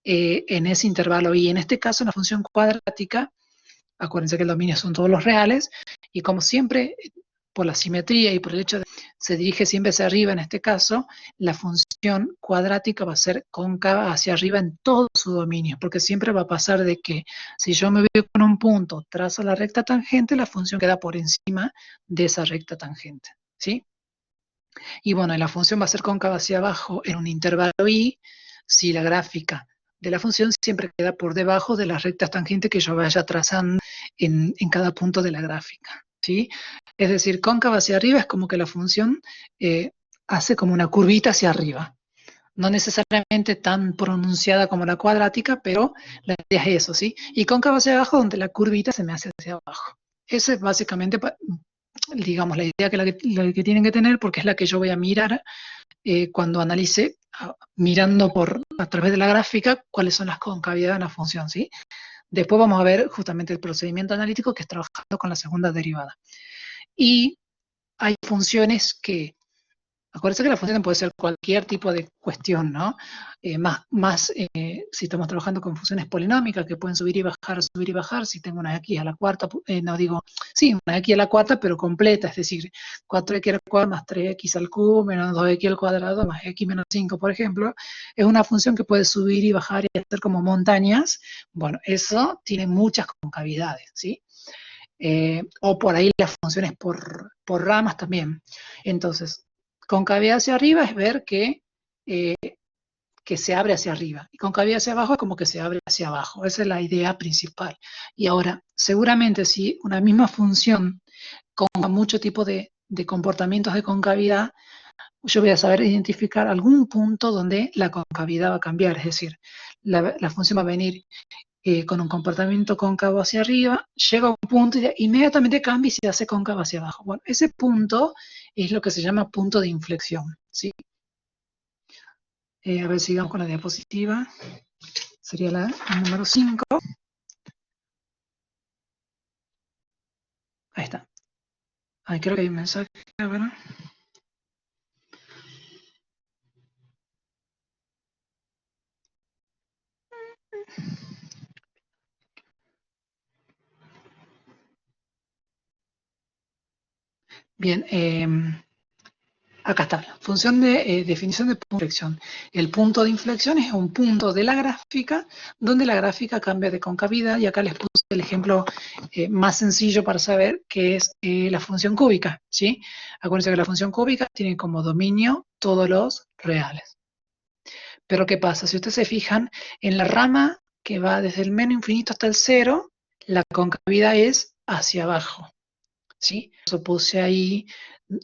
en ese intervalo y en este caso la función cuadrática. Acuérdense que el dominio son todos los reales, y como siempre, por la simetría y por el hecho de que se dirige siempre hacia arriba en este caso, la función cuadrática va a ser cóncava hacia arriba en todo su dominio, porque siempre va a pasar de que si yo me veo con un punto, trazo la recta tangente, la función queda por encima de esa recta tangente, ¿sí? Y bueno, la función va a ser cóncava hacia abajo en un intervalo i, si la gráfica de la función siempre queda por debajo de las rectas tangentes que yo vaya trazando en cada punto de la gráfica, ¿sí? Es decir, cóncava hacia arriba es como que la función hace como una curvita hacia arriba. No necesariamente tan pronunciada como la cuadrática, pero la idea es eso, ¿sí? Y cóncava hacia abajo, donde la curvita se me hace hacia abajo. Eso es básicamente, digamos, la idea la que tienen que tener, porque es la que yo voy a mirar cuando analice, mirando a través de la gráfica, cuáles son las concavidades de una función, ¿sí? Después vamos a ver justamente el procedimiento analítico, que es trabajando con la segunda derivada. Y hay funciones que, acuérdense que la función puede ser cualquier tipo de cuestión, ¿no? Si estamos trabajando con funciones polinómicas que pueden subir y bajar, si tengo una x a la cuarta, una x a la cuarta, pero completa, es decir, 4x al cuadrado más 3x al cubo menos 2x al cuadrado más x menos 5, por ejemplo, es una función que puede subir y bajar y hacer como montañas. Bueno, eso tiene muchas concavidades, ¿sí? O por ahí las funciones por ramas también. Entonces, concavidad hacia arriba es ver que se abre hacia arriba, y concavidad hacia abajo es como que se abre hacia abajo. Esa es la idea principal. Y ahora, seguramente si una misma función con mucho tipo de comportamientos de concavidad, yo voy a saber identificar algún punto donde la concavidad va a cambiar, es decir, la función va a venir con un comportamiento cóncavo hacia arriba, llega a un punto y inmediatamente cambia y se hace cóncavo hacia abajo. Bueno, ese punto es lo que se llama punto de inflexión, ¿sí? A ver, sigamos con la diapositiva. Sería la número 5. Ahí está. Ahí creo que hay un mensaje, ¿verdad? Bien, acá está. Función de definición de punto de inflexión. El punto de inflexión es un punto de la gráfica donde la gráfica cambia de concavidad, y acá les puse el ejemplo más sencillo para saber qué es la función cúbica, ¿sí? Acuérdense que la función cúbica tiene como dominio todos los reales. Pero ¿qué pasa? Si ustedes se fijan, en la rama que va desde el menos infinito hasta el cero, la concavidad es hacia abajo, ¿sí? Eso puse ahí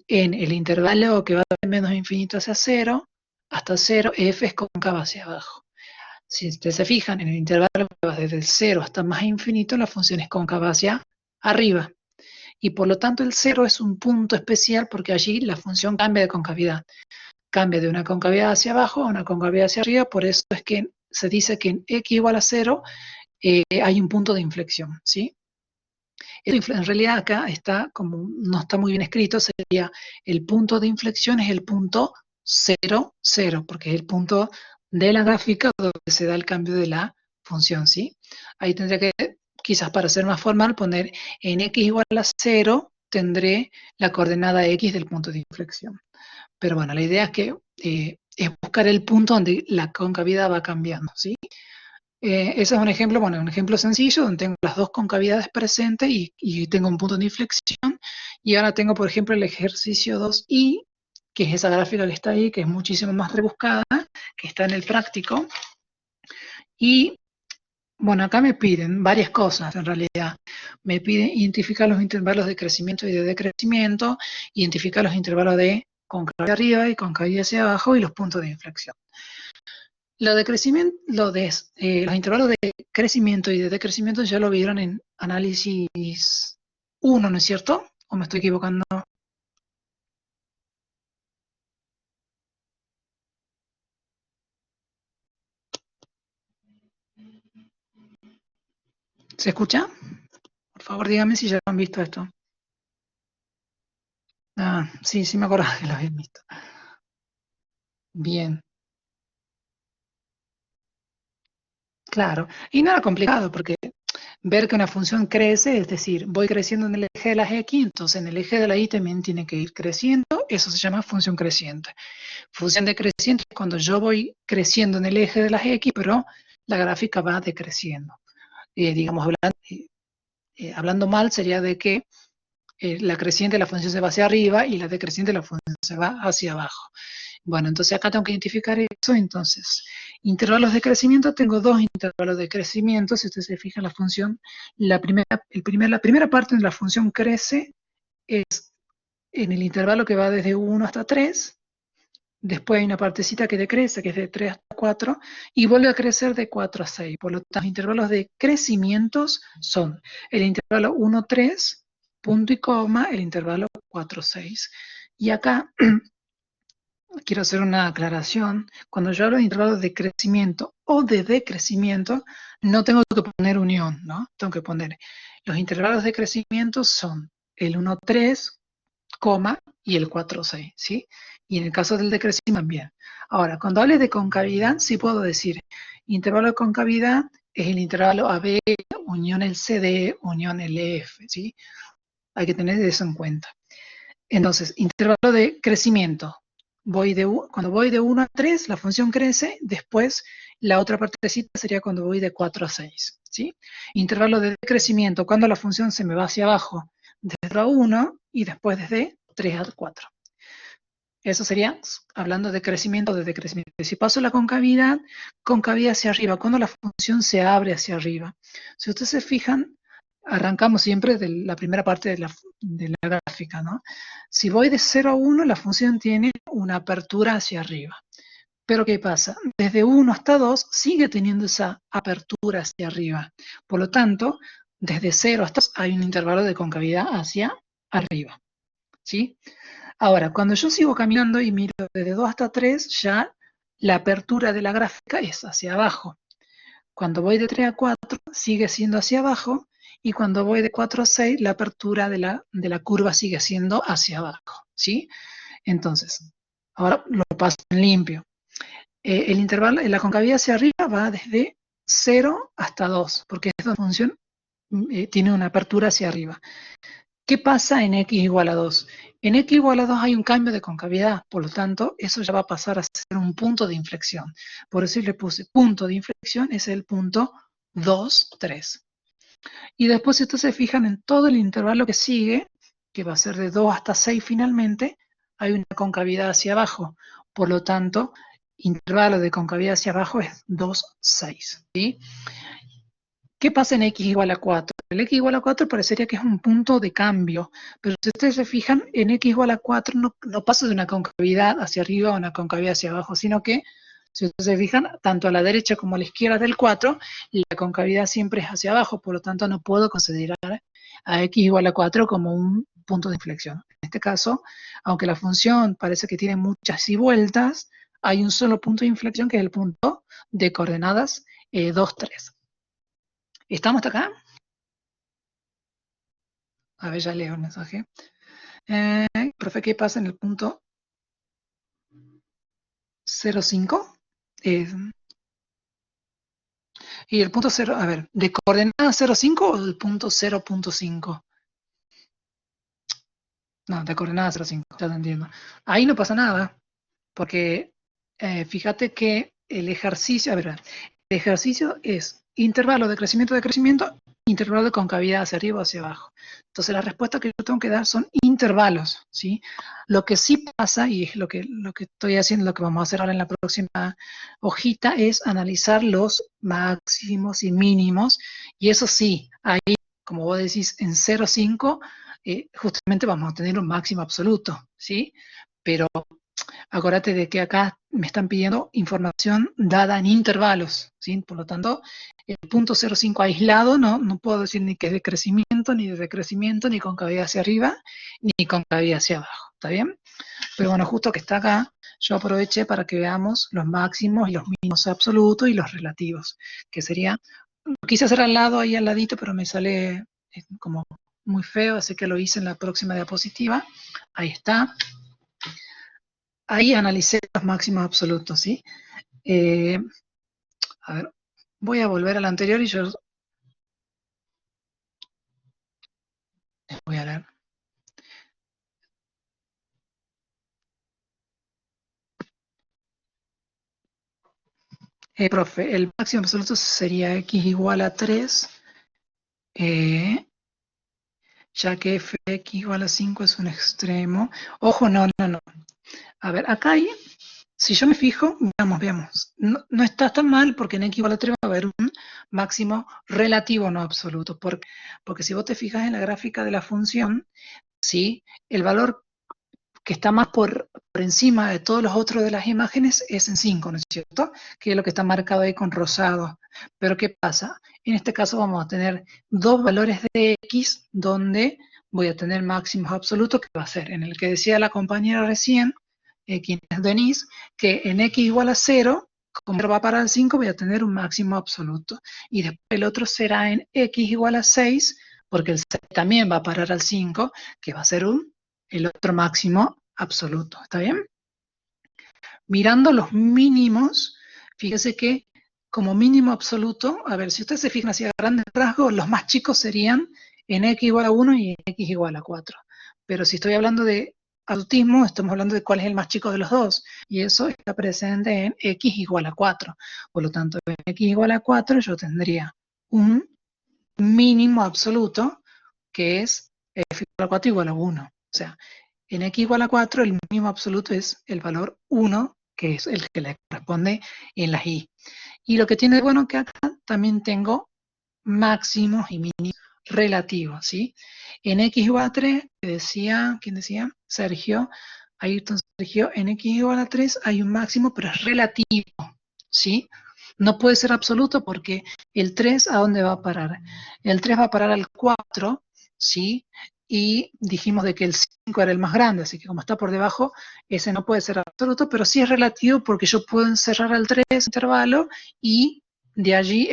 en el intervalo que va de menos infinito hacia cero, hasta cero, f es cóncava hacia abajo. Si ustedes se fijan, en el intervalo que va desde el cero hasta más infinito, la función es cóncava hacia arriba. Y por lo tanto el cero es un punto especial porque allí la función cambia de concavidad. Cambia de una concavidad hacia abajo a una concavidad hacia arriba, por eso es que se dice que en x igual a cero hay un punto de inflexión, ¿sí? En realidad acá está como no está muy bien escrito, sería el punto de inflexión es el punto 0, 0, porque es el punto de la gráfica donde se da el cambio de la función, ¿sí? Ahí tendría que, quizás para ser más formal, poner en x igual a 0, tendré la coordenada x del punto de inflexión. Pero bueno, la idea es que es buscar el punto donde la concavidad va cambiando, ¿sí? Ese es un ejemplo, bueno, un ejemplo sencillo donde tengo las dos concavidades presentes y tengo un punto de inflexión. Y ahora tengo, por ejemplo, el ejercicio 2i, que es esa gráfica que está ahí, que es muchísimo más rebuscada, que está en el práctico. Y bueno, acá me piden varias cosas en realidad. Me piden identificar los intervalos de crecimiento y de decrecimiento, identificar los intervalos de concavidad arriba y concavidad hacia abajo y los puntos de inflexión. Lo de crecimiento, los intervalos de crecimiento y de decrecimiento ya lo vieron en análisis 1, ¿no es cierto? ¿O me estoy equivocando? ¿Se escucha? Por favor, dígame si ya han visto esto. Ah, sí, sí me acordaba que lo habían visto. Bien, claro. Y nada complicado, porque ver que una función crece, es decir, voy creciendo en el eje de las x, entonces en el eje de la y también tiene que ir creciendo, eso se llama función creciente. Función decreciente es cuando yo voy creciendo en el eje de las x, pero la gráfica va decreciendo. Digamos, hablando mal sería de que la creciente de la función se va hacia arriba y la decreciente de la función se va hacia abajo. Bueno, entonces acá tengo que identificar eso. Entonces, intervalos de crecimiento, tengo dos intervalos de crecimiento. Si ustedes se fijan, la función, la primera parte de la función crece es en el intervalo que va desde 1 hasta 3. Después hay una partecita que decrece, que es de 3 hasta 4, y vuelve a crecer de 4 a 6. Por lo tanto, los intervalos de crecimientos son el intervalo 1, 3, punto y coma, el intervalo 4, 6. Y acá quiero hacer una aclaración. Cuando yo hablo de intervalos de crecimiento o de decrecimiento, no tengo que poner unión, ¿no? Tengo que poner los intervalos de crecimiento son el 1, 3, coma y el 4, 6, ¿sí? Y en el caso del decrecimiento también. Ahora, cuando hable de concavidad, sí puedo decir, intervalo de concavidad es el intervalo AB unión el CD unión el EF, ¿sí? Hay que tener eso en cuenta. Entonces, intervalo de crecimiento. Cuando voy de 1 a 3, la función crece, después la otra partecita sería cuando voy de 4 a 6, ¿sí? Intervalo de crecimiento, cuando la función se me va hacia abajo, desde 0 a 1 y después desde 3 a 4. Eso sería hablando de crecimiento o de decrecimiento. Si paso la concavidad, concavidad hacia arriba, cuando la función se abre hacia arriba. Si ustedes se fijan, arrancamos siempre de la primera parte de la gráfica, ¿no? Si voy de 0 a 1, la función tiene una apertura hacia arriba. Pero ¿qué pasa? Desde 1 hasta 2 sigue teniendo esa apertura hacia arriba. Por lo tanto, desde 0 hasta 2 hay un intervalo de concavidad hacia arriba, ¿sí? Ahora, cuando yo sigo caminando y miro desde 2 hasta 3, ya la apertura de la gráfica es hacia abajo. Cuando voy de 3 a 4, sigue siendo hacia abajo, y cuando voy de 4 a 6, la apertura de la curva sigue siendo hacia abajo, ¿sí? Entonces, ahora lo paso en limpio. El intervalo, la concavidad hacia arriba va desde 0 hasta 2, porque esta función tiene una apertura hacia arriba. ¿Qué pasa en x igual a 2? En x igual a 2 hay un cambio de concavidad, por lo tanto, eso ya va a pasar a ser un punto de inflexión. Por eso le puse punto de inflexión, es el punto 2, 3. Y después, si ustedes se fijan en todo el intervalo que sigue, que va a ser de 2 hasta 6 finalmente, hay una concavidad hacia abajo. Por lo tanto, intervalo de concavidad hacia abajo es 2, 6. ¿Sí? ¿Qué pasa en x igual a 4? El x igual a 4 parecería que es un punto de cambio, pero si ustedes se fijan, en x igual a 4 no pasa de una concavidad hacia arriba a una concavidad hacia abajo, sino que, si ustedes se fijan, tanto a la derecha como a la izquierda del 4, la concavidad siempre es hacia abajo, por lo tanto no puedo considerar a x igual a 4 como un punto de inflexión. En este caso, aunque la función parece que tiene muchas y vueltas, hay un solo punto de inflexión que es el punto de coordenadas 2, 3. ¿Estamos hasta acá? A ver, ya leo el mensaje. Profe, ¿qué pasa en el punto 0,5? Y el punto 0, a ver, ¿de coordenada 0,5 o del punto 0,5? No, de coordenada 0,5, ya te entiendo. Ahí no pasa nada, porque fíjate que el ejercicio, a ver, el ejercicio es intervalo de crecimiento, intervalo de concavidad hacia arriba o hacia abajo. Entonces la respuesta que yo tengo que dar son intervalos, ¿sí? Lo que sí pasa, y es lo que estoy haciendo, lo que vamos a hacer ahora en la próxima hojita, es analizar los máximos y mínimos, y eso sí, ahí, como vos decís, en 0,5, justamente vamos a tener un máximo absoluto, ¿sí? Pero acuérdate de que acá me están pidiendo información dada en intervalos, ¿sí? Por lo tanto, el punto 0,5 aislado no puedo decir ni que es de crecimiento, ni de decrecimiento, ni con cavidad hacia arriba, ni con cavidad hacia abajo, ¿está bien? Pero bueno, justo que está acá, yo aproveché para que veamos los máximos y los mínimos absolutos y los relativos, que sería, lo quise hacer al lado, ahí al ladito, pero me sale como muy feo, así que lo hice en la próxima diapositiva. Ahí está. Ahí analicé los máximos absolutos, ¿sí? Eh, a ver, voy a volver al anterior y yo les voy a leer. Profe, el máximo absoluto sería x igual a 3, ya que fx igual a 5 es un extremo. Ojo, no. A ver, acá hay, si yo me fijo, veamos. No está tan mal porque en x igual a 3 va a haber un máximo relativo, no absoluto. Porque si vos te fijas en la gráfica de la función, ¿sí? El valor que está más por encima de todos los otros de las imágenes es en 5, ¿no es cierto? Que es lo que está marcado ahí con rosado. Pero ¿qué pasa? En este caso vamos a tener dos valores de x donde voy a tener máximos absolutos, que va a ser en el que decía la compañera recién, quien es Denise, que en x igual a 0, como va para el 5, voy a tener un máximo absoluto. Y después el otro será en x igual a 6, porque el 6 también va a parar al 5, que va a ser el otro máximo absoluto. ¿Está bien? Mirando los mínimos, fíjese que como mínimo absoluto, a ver, si ustedes se fijan así a grandes rasgos, los más chicos serían en x igual a 1 y en x igual a 4. Pero si estoy hablando de absolutismo, estamos hablando de cuál es el más chico de los dos, y eso está presente en x igual a 4. Por lo tanto, en x igual a 4 yo tendría un mínimo absoluto, que es f igual a 4 igual a 1. O sea, en x igual a 4 el mínimo absoluto es el valor 1, que es el que le corresponde en las y. Y lo que tiene de bueno que acá también tengo máximos y mínimos relativos, ¿sí? En x igual a 3, ¿quién decía? Sergio, Ayrton Sergio, en x igual a 3 hay un máximo, pero es relativo, ¿sí? No puede ser absoluto porque el 3, ¿a dónde va a parar? El 3 va a parar al 4, ¿sí? Y dijimos de que el 5 era el más grande, así que como está por debajo, ese no puede ser absoluto, pero sí es relativo porque yo puedo encerrar al 3 intervalo y de allí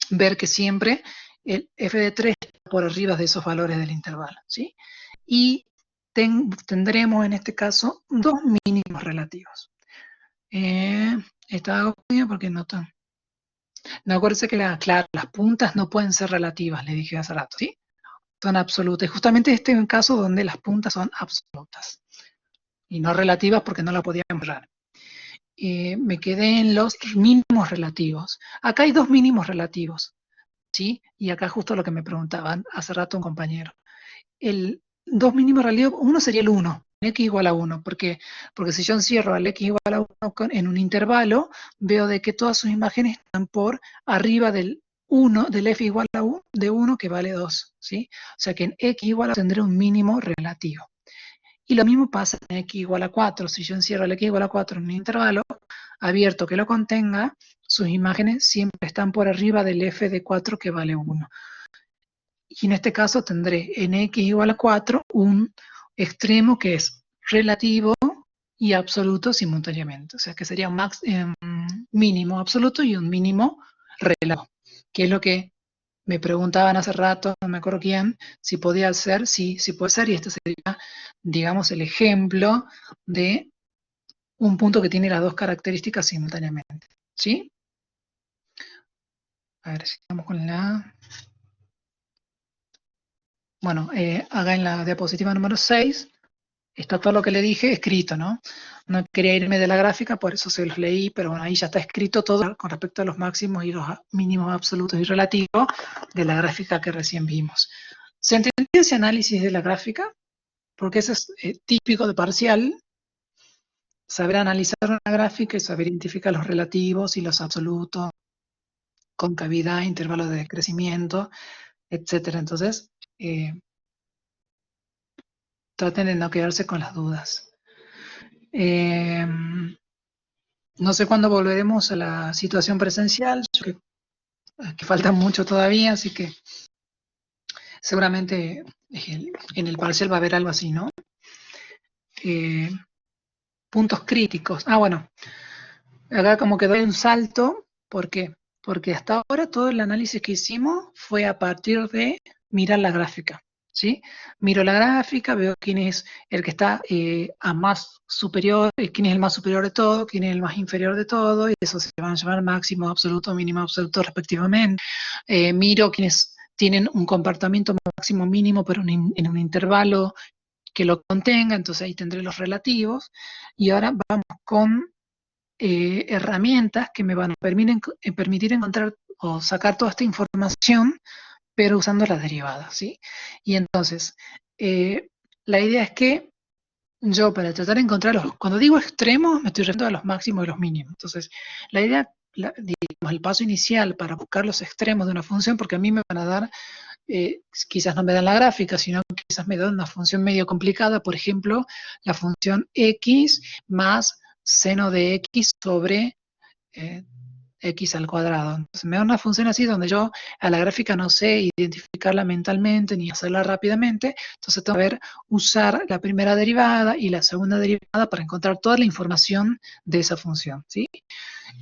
ver que siempre el f de 3 está por arriba de esos valores del intervalo, ¿sí? Y tendremos en este caso dos mínimos relativos. Estaba confundido porque no están. No, acuérdense que claro, las puntas no pueden ser relativas, le dije hace rato, ¿sí? Son absolutas. Y justamente este es un caso donde las puntas son absolutas y no relativas porque no la podíamos ver. Me quedé en los mínimos relativos. Acá hay dos mínimos relativos. ¿sí? Y acá justo lo que me preguntaban hace rato un compañero. El dos mínimos relativos, uno sería el 1, x igual a 1, porque si yo encierro al x igual a 1 en un intervalo, veo de que todas sus imágenes están por arriba del 1, del f igual a 1, de 1 que vale 2, ¿sí? O sea que en x igual a tendré un mínimo relativo. Y lo mismo pasa en x igual a 4. Si yo encierro el x igual a 4 en un intervalo abierto que lo contenga, sus imágenes siempre están por arriba del f de 4 que vale 1. Y en este caso tendré en x igual a 4 un extremo que es relativo y absoluto simultáneamente. O sea que sería un mínimo absoluto y un mínimo relativo, que es lo que me preguntaban hace rato, no me acuerdo quién, si podía ser, sí, sí puede ser, y este sería, digamos, el ejemplo de un punto que tiene las dos características simultáneamente. ¿Sí? A ver si estamos con la... Bueno, acá en la diapositiva número 6 está todo lo que le dije escrito, ¿no? No quería irme de la gráfica, por eso se los leí, pero bueno, ahí ya está escrito todo con respecto a los máximos y los mínimos absolutos y relativos de la gráfica que recién vimos. ¿Se entendió ese análisis de la gráfica? Porque eso es típico de parcial, saber analizar una gráfica y saber identificar los relativos y los absolutos, concavidad, intervalos de crecimiento, etcétera. Entonces, traten de no quedarse con las dudas. No sé cuándo volveremos a la situación presencial, que falta mucho todavía, así que seguramente en el parcial va a haber algo así, ¿no? Puntos críticos. Ah, bueno, acá como que doy un salto, ¿por qué? Porque hasta ahora todo el análisis que hicimos fue a partir de mirar la gráfica, ¿sí? Miro la gráfica, veo quién es el que está a más superior, quién es el más superior de todo, quién es el más inferior de todo, y eso se van a llamar máximo absoluto, mínimo absoluto respectivamente. Miro quiénes tienen un comportamiento máximo mínimo, pero en un intervalo que lo contenga, entonces ahí tendré los relativos. Y ahora vamos con herramientas que me van a permitir encontrar o sacar toda esta información, pero usando las derivadas, ¿sí? Y entonces, la idea es que yo para tratar de encontrar cuando digo extremos, me estoy refiriendo a los máximos y los mínimos. Entonces, la idea, digamos, el paso inicial para buscar los extremos de una función, porque a mí me van a dar, quizás no me dan la gráfica, sino quizás me dan una función medio complicada, por ejemplo, la función x más seno de x sobre x al cuadrado. Entonces me da una función así donde yo a la gráfica no sé identificarla mentalmente ni hacerla rápidamente, entonces tengo que ver, usar la primera derivada y la segunda derivada para encontrar toda la información de esa función, ¿sí?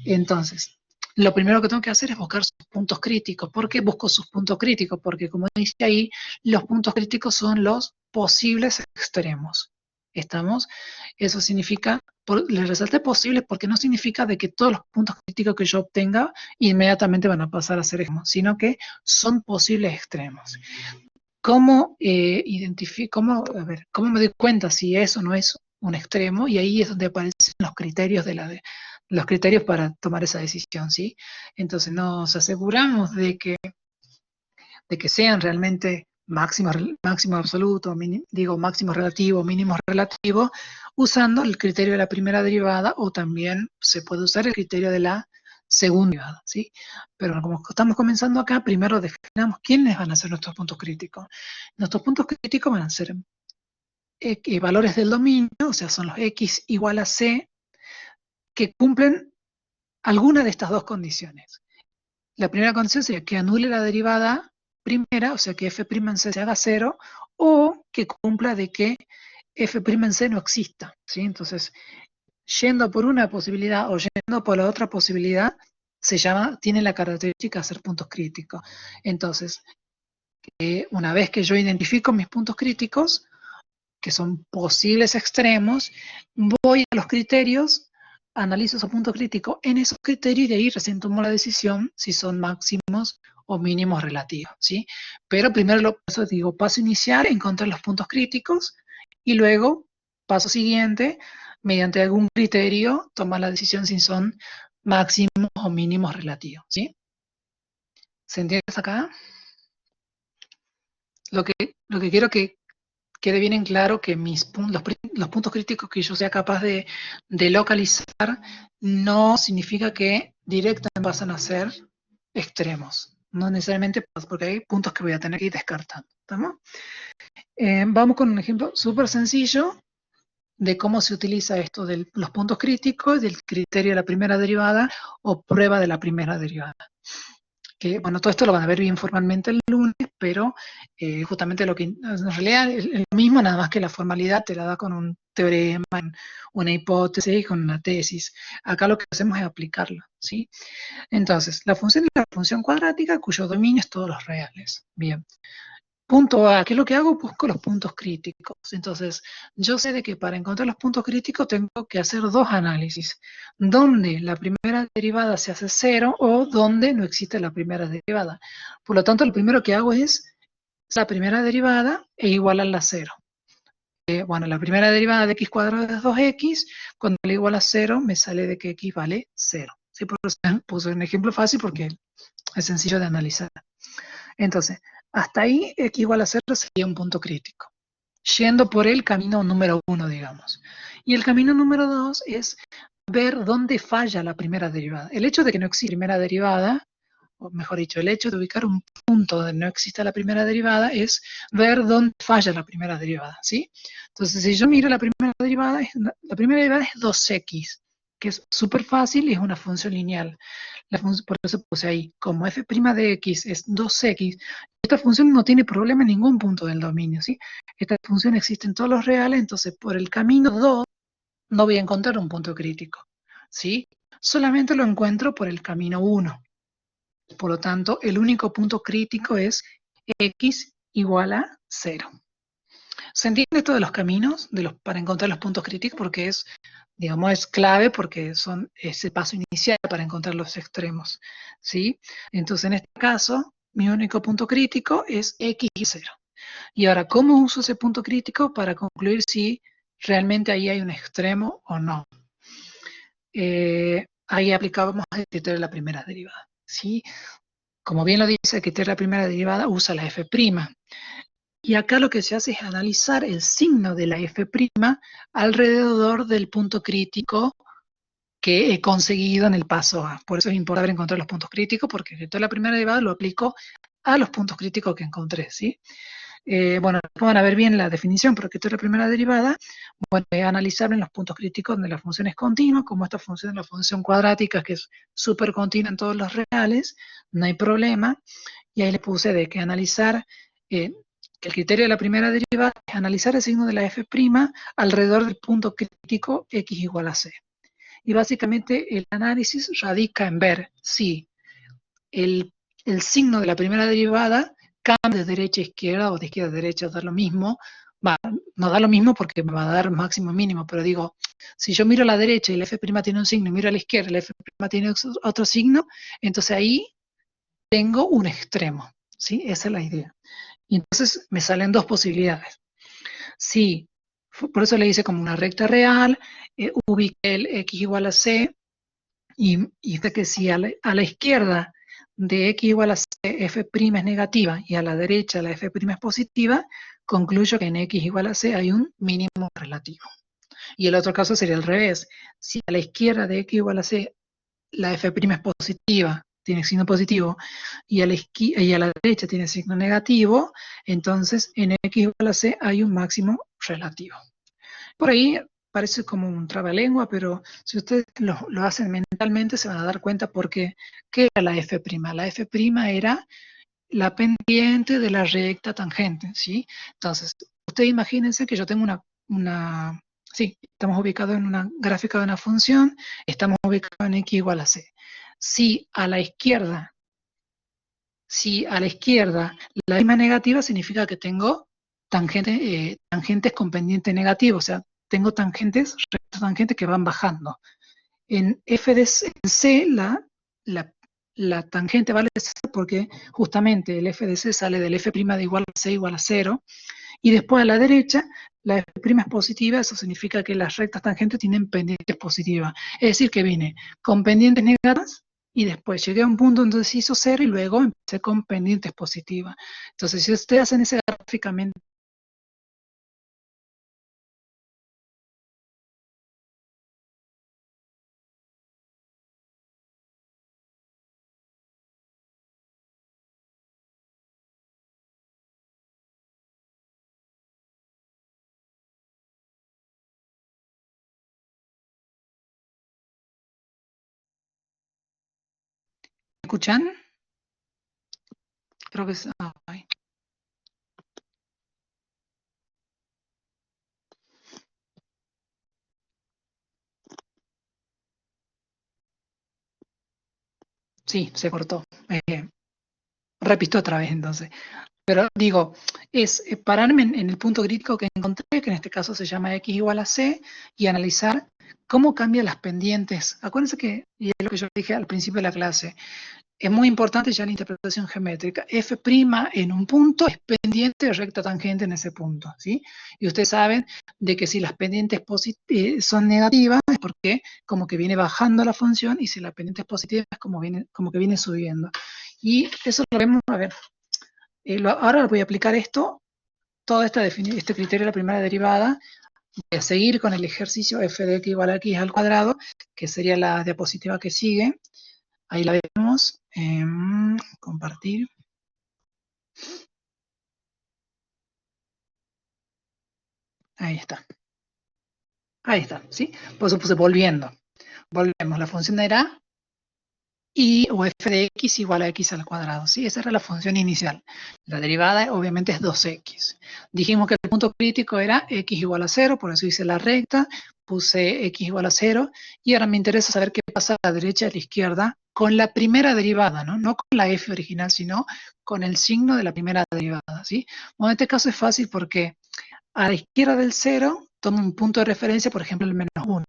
Entonces, lo primero que tengo que hacer es buscar sus puntos críticos. ¿Por qué busco sus puntos críticos? Porque como dice ahí, los puntos críticos son los posibles extremos. ¿Estamos? Eso significa, les resalté posibles porque no significa de que todos los puntos críticos que yo obtenga inmediatamente van a pasar a ser extremos, sino que son posibles extremos. ¿Cómo cómo me doy cuenta si eso no es un extremo? Y ahí es donde aparecen los criterios los criterios para tomar esa decisión, ¿sí? Entonces nos aseguramos de que sean realmente máximo absoluto, máximo relativo, mínimo relativo, usando el criterio de la primera derivada, o también se puede usar el criterio de la segunda derivada, ¿sí? Pero como estamos comenzando acá, primero definamos quiénes van a ser nuestros puntos críticos. Nuestros puntos críticos van a ser valores del dominio, o sea, son los x igual a c, que cumplen alguna de estas dos condiciones. La primera condición sería que anule la derivada primera, o sea que f' en c se haga cero, o que cumpla de que f' en c no exista, ¿sí? Entonces, yendo por una posibilidad o yendo por la otra posibilidad, tiene la característica de ser puntos críticos. Entonces, una vez que yo identifico mis puntos críticos, que son posibles extremos, voy a los criterios, analizo esos puntos críticos en esos criterios y de ahí recién tomo la decisión si son máximos o mínimos relativos, ¿sí? Pero primero paso inicial, encontrar los puntos críticos y luego, paso siguiente, mediante algún criterio, tomar la decisión si son máximos o mínimos relativos, ¿sí? ¿Se entiende hasta acá? Lo que quiero que quede bien en claro que los puntos críticos que yo sea capaz de localizar no significa que directamente pasan a ser extremos. No necesariamente, porque hay puntos que voy a tener que ir descartando. ¿Estamos? Vamos con un ejemplo súper sencillo de cómo se utiliza esto de los puntos críticos, del criterio de la primera derivada o prueba de la primera derivada. Que, bueno, todo esto lo van a ver bien formalmente el lunes, pero justamente lo que en realidad es lo mismo, nada más que la formalidad te la da con un teorema, una hipótesis, con una tesis. Acá lo que hacemos es aplicarlo, ¿sí? Entonces, la función es la función cuadrática cuyo dominio es todos los reales. Bien. Punto A, ¿qué es lo que hago? Busco los puntos críticos. Entonces, yo sé de que para encontrar los puntos críticos tengo que hacer dos análisis. Donde la primera derivada se hace cero o donde no existe la primera derivada. Por lo tanto, lo primero que hago es la primera derivada e igualar la cero. Bueno, la primera derivada de x cuadrado es 2x. Cuando le igualo a cero, me sale de que x vale cero. ¿Sí? Por eso puse un ejemplo fácil porque es sencillo de analizar. Entonces, hasta ahí x igual a 0 sería un punto crítico, yendo por el camino número 1, digamos. Y el camino número 2 es ver dónde falla la primera derivada. El hecho de que no exista primera derivada, o mejor dicho, el hecho de ubicar un punto donde no exista la primera derivada es ver dónde falla la primera derivada, ¿sí? Entonces, si yo miro la primera derivada es 2x, que es súper fácil y es una función lineal. Por eso puse ahí, como f' de x es 2x, esta función no tiene problema en ningún punto del dominio, ¿sí? Esta función existe en todos los reales, entonces por el camino 2 no voy a encontrar un punto crítico, ¿sí? Solamente lo encuentro por el camino 1. Por lo tanto, el único punto crítico es x igual a 0. ¿Se entiende esto de los caminos para encontrar los puntos críticos? Porque es, digamos, es clave porque son ese paso inicial para encontrar los extremos, ¿sí? Entonces, en este caso, mi único punto crítico es x y 0. Y ahora, ¿cómo uso ese punto crítico para concluir si realmente ahí hay un extremo o no? Ahí aplicábamos el criterio de la primera derivada, ¿sí? Como bien lo dice el criterio de la primera derivada, usa la f'. Y acá lo que se hace es analizar el signo de la f' alrededor del punto crítico que he conseguido en el paso A. Por eso es importante encontrar los puntos críticos, porque el criterio de la primera derivada lo aplico a los puntos críticos que encontré, ¿sí? Bueno, van a ver bien la definición, pero el criterio de la primera derivada, bueno, analizar en los puntos críticos donde la función es continua, como esta función es la función cuadrática, que es súper continua en todos los reales, no hay problema. Y ahí le puse de que analizar, que el criterio de la primera derivada es analizar el signo de la f' alrededor del punto crítico x igual a c. Y básicamente el análisis radica en ver si el signo de la primera derivada cambia de derecha a izquierda o de izquierda a derecha, da lo mismo. No da lo mismo porque me va a dar máximo mínimo, pero digo, si yo miro a la derecha y la f' tiene un signo y miro a la izquierda y la f' tiene otro signo, entonces ahí tengo un extremo, ¿sí? Esa es la idea. Y entonces me salen dos posibilidades. Si, por eso le hice como una recta real, ubiqué el x igual a c, y de que si a la izquierda de x igual a c, f' es negativa, y a la derecha la f' es positiva, concluyo que en x igual a c hay un mínimo relativo. Y el otro caso sería al revés. Si a la izquierda de x igual a c la f' es positiva, tiene signo positivo, y a la derecha tiene signo negativo, entonces en x igual a c hay un máximo relativo. Por ahí parece como un trabalengua, pero si ustedes lo hacen mentalmente se van a dar cuenta porque ¿qué era la f'? La f' era la pendiente de la recta tangente, ¿sí? Entonces, ustedes imagínense que yo tengo sí, estamos ubicados en una gráfica de una función, estamos ubicados en x igual a c. Si a la izquierda la misma negativa significa que tengo tangentes con pendiente negativo, o sea, tengo rectas tangentes que van bajando. En f de c, la tangente vale 0 porque justamente el f de c sale del f' de igual a c igual a 0, y después a la derecha la f' es positiva, eso significa que las rectas tangentes tienen pendientes positivas. Es decir, que viene con pendientes negativas y después llegué a un punto donde se hizo cero y luego empecé con pendientes positivas. Entonces, si ustedes hacen ese gráficamente, ¿me escuchan? Creo que es... ay. Sí, se cortó. Repito otra vez entonces. Pero digo, es pararme en el punto crítico que encontré, que en este caso se llama x igual a c, y analizar cómo cambian las pendientes. Acuérdense que, y es lo que yo dije al principio de la clase, es muy importante ya la interpretación geométrica. F' en un punto es pendiente de recta tangente en ese punto, ¿sí? Y ustedes saben de que si las pendientes son negativas es porque como que viene bajando la función, y si la pendiente es positiva es como que viene subiendo. Y eso lo vemos, a ver, ahora voy a aplicar todo este criterio de la primera derivada. Voy a seguir con el ejercicio f de x igual a x al cuadrado, que sería la diapositiva que sigue. Ahí la vemos. Compartir. Ahí está. Ahí está, ¿sí? Por eso puse volviendo. Volvemos. La función era y o f de x igual a x al cuadrado, ¿sí? Esa era la función inicial. La derivada obviamente es 2x. Dijimos que el punto crítico era x igual a 0, por eso hice la recta, puse x igual a 0, y ahora me interesa saber qué pasa a la derecha y a la izquierda con la primera derivada, ¿no? No con la f original, sino con el signo de la primera derivada, ¿sí? Bueno, en este caso es fácil porque a la izquierda del 0 tomo un punto de referencia, por ejemplo, el menos 1.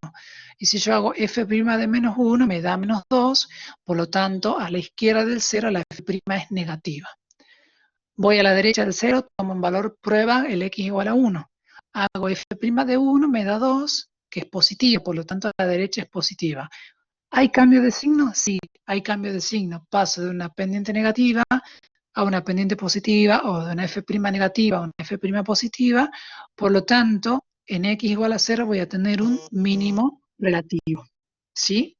Y si yo hago f' de menos 1, me da menos 2, por lo tanto, a la izquierda del 0 la f' es negativa. Voy a la derecha del 0, tomo en valor prueba el x igual a 1. Hago f' de 1, me da 2, que es positivo, por lo tanto, a la derecha es positiva. ¿Hay cambio de signo? Sí, hay cambio de signo. Paso de una pendiente negativa a una pendiente positiva, o de una f' negativa a una f' positiva. Por lo tanto, en x igual a 0 voy a tener un mínimo relativo, ¿sí?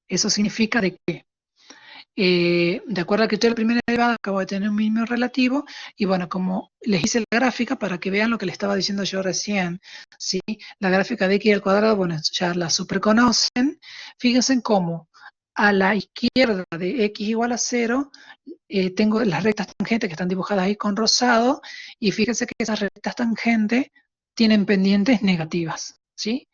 Eso significa de que, de acuerdo al criterio de la primera derivada, acabo de tener un mínimo relativo, y bueno, como les hice la gráfica para que vean lo que les estaba diciendo yo recién, ¿sí? La gráfica de x al cuadrado, bueno, ya la superconocen. Fíjense cómo a la izquierda de x igual a 0, tengo las rectas tangentes que están dibujadas ahí con rosado, y fíjense que esas rectas tangentes tienen pendientes negativas, ¿sí?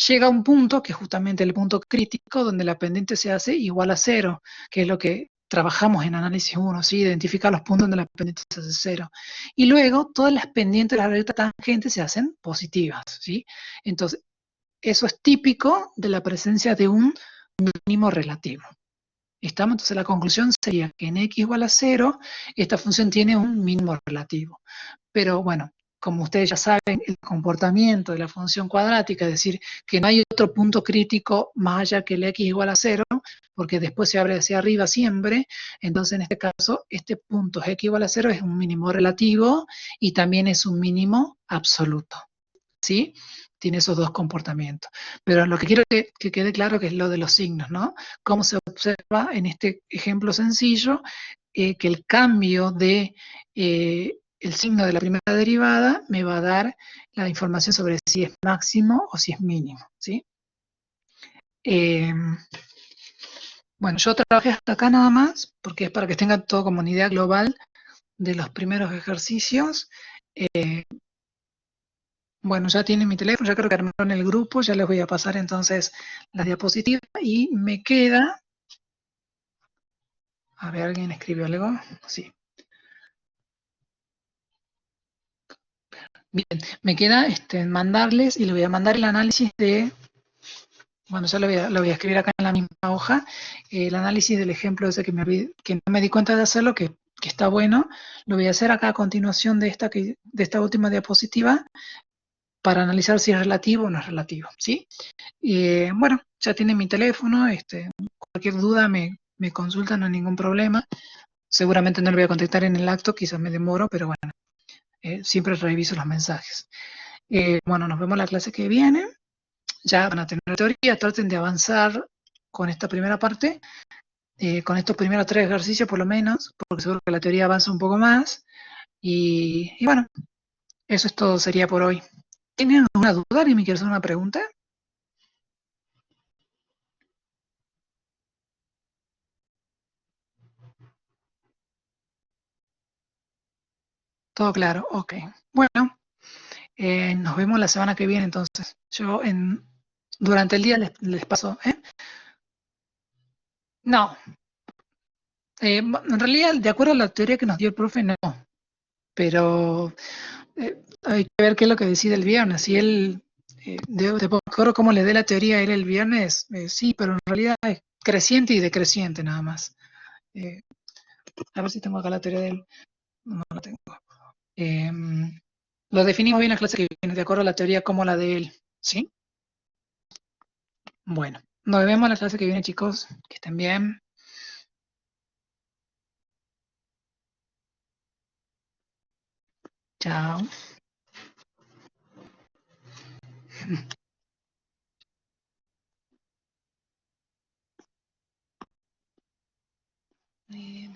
Llega un punto, que es justamente el punto crítico, donde la pendiente se hace igual a 0, que es lo que trabajamos en análisis 1, ¿sí? Identificar los puntos donde la pendiente se hace 0. Y luego todas las pendientes de la recta tangente se hacen positivas, ¿sí? Entonces, eso es típico de la presencia de un mínimo relativo. ¿Estamos? Entonces la conclusión sería que en x igual a 0, esta función tiene un mínimo relativo. Pero bueno, como ustedes ya saben, el comportamiento de la función cuadrática, es decir, que no hay otro punto crítico más allá que el x igual a 0, porque después se abre hacia arriba siempre. Entonces en este caso, este punto x igual a 0 es un mínimo relativo y también es un mínimo absoluto, ¿sí? Tiene esos dos comportamientos. Pero lo que quiero que quede claro que es lo de los signos, ¿no? Cómo se observa en este ejemplo sencillo, que el cambio de el signo de la primera derivada me va a dar la información sobre si es máximo o si es mínimo, ¿sí? Bueno, yo trabajé hasta acá nada más, porque es para que tengan todo como una idea global de los primeros ejercicios. Bueno, ya tienen mi teléfono, ya creo que armaron el grupo, ya les voy a pasar entonces las diapositivas, y me queda, a ver, ¿alguien escribió algo? Sí. Bien, me queda mandarles, y le voy a mandar el análisis de, bueno, ya lo voy a escribir acá en la misma hoja, el análisis del ejemplo ese que no me di cuenta de hacerlo, que está bueno. Lo voy a hacer acá a continuación de esta última diapositiva, para analizar si es relativo o no es relativo, ¿sí? Bueno, ya tienen mi teléfono, cualquier duda me consultan, no hay ningún problema. Seguramente no le voy a contestar en el acto, quizás me demoro, pero bueno, siempre reviso los mensajes. Bueno, nos vemos la clase que viene. Ya van a tener teoría, traten de avanzar con esta primera parte, con estos primeros 3 ejercicios por lo menos, porque seguro que la teoría avanza un poco más. Y bueno, eso es todo, sería por hoy. ¿Tienen alguna duda? ¿Alguien me quiere hacer una pregunta? Todo claro, ok. Bueno, nos vemos la semana que viene entonces. Yo durante el día les paso, ¿eh? No, en realidad, de acuerdo a la teoría que nos dio el profe, no. Pero hay que ver qué es lo que decide el viernes. Si él, de acuerdo a cómo le dé la teoría a él el viernes, sí, pero en realidad es creciente y decreciente nada más. Eh, a ver si tengo acá la teoría de él. No la tengo. Lo definimos bien en la clase que viene, de acuerdo a la teoría como la de él. ¿Sí? Bueno, nos vemos en la clase que viene, chicos. Que estén bien. Chao.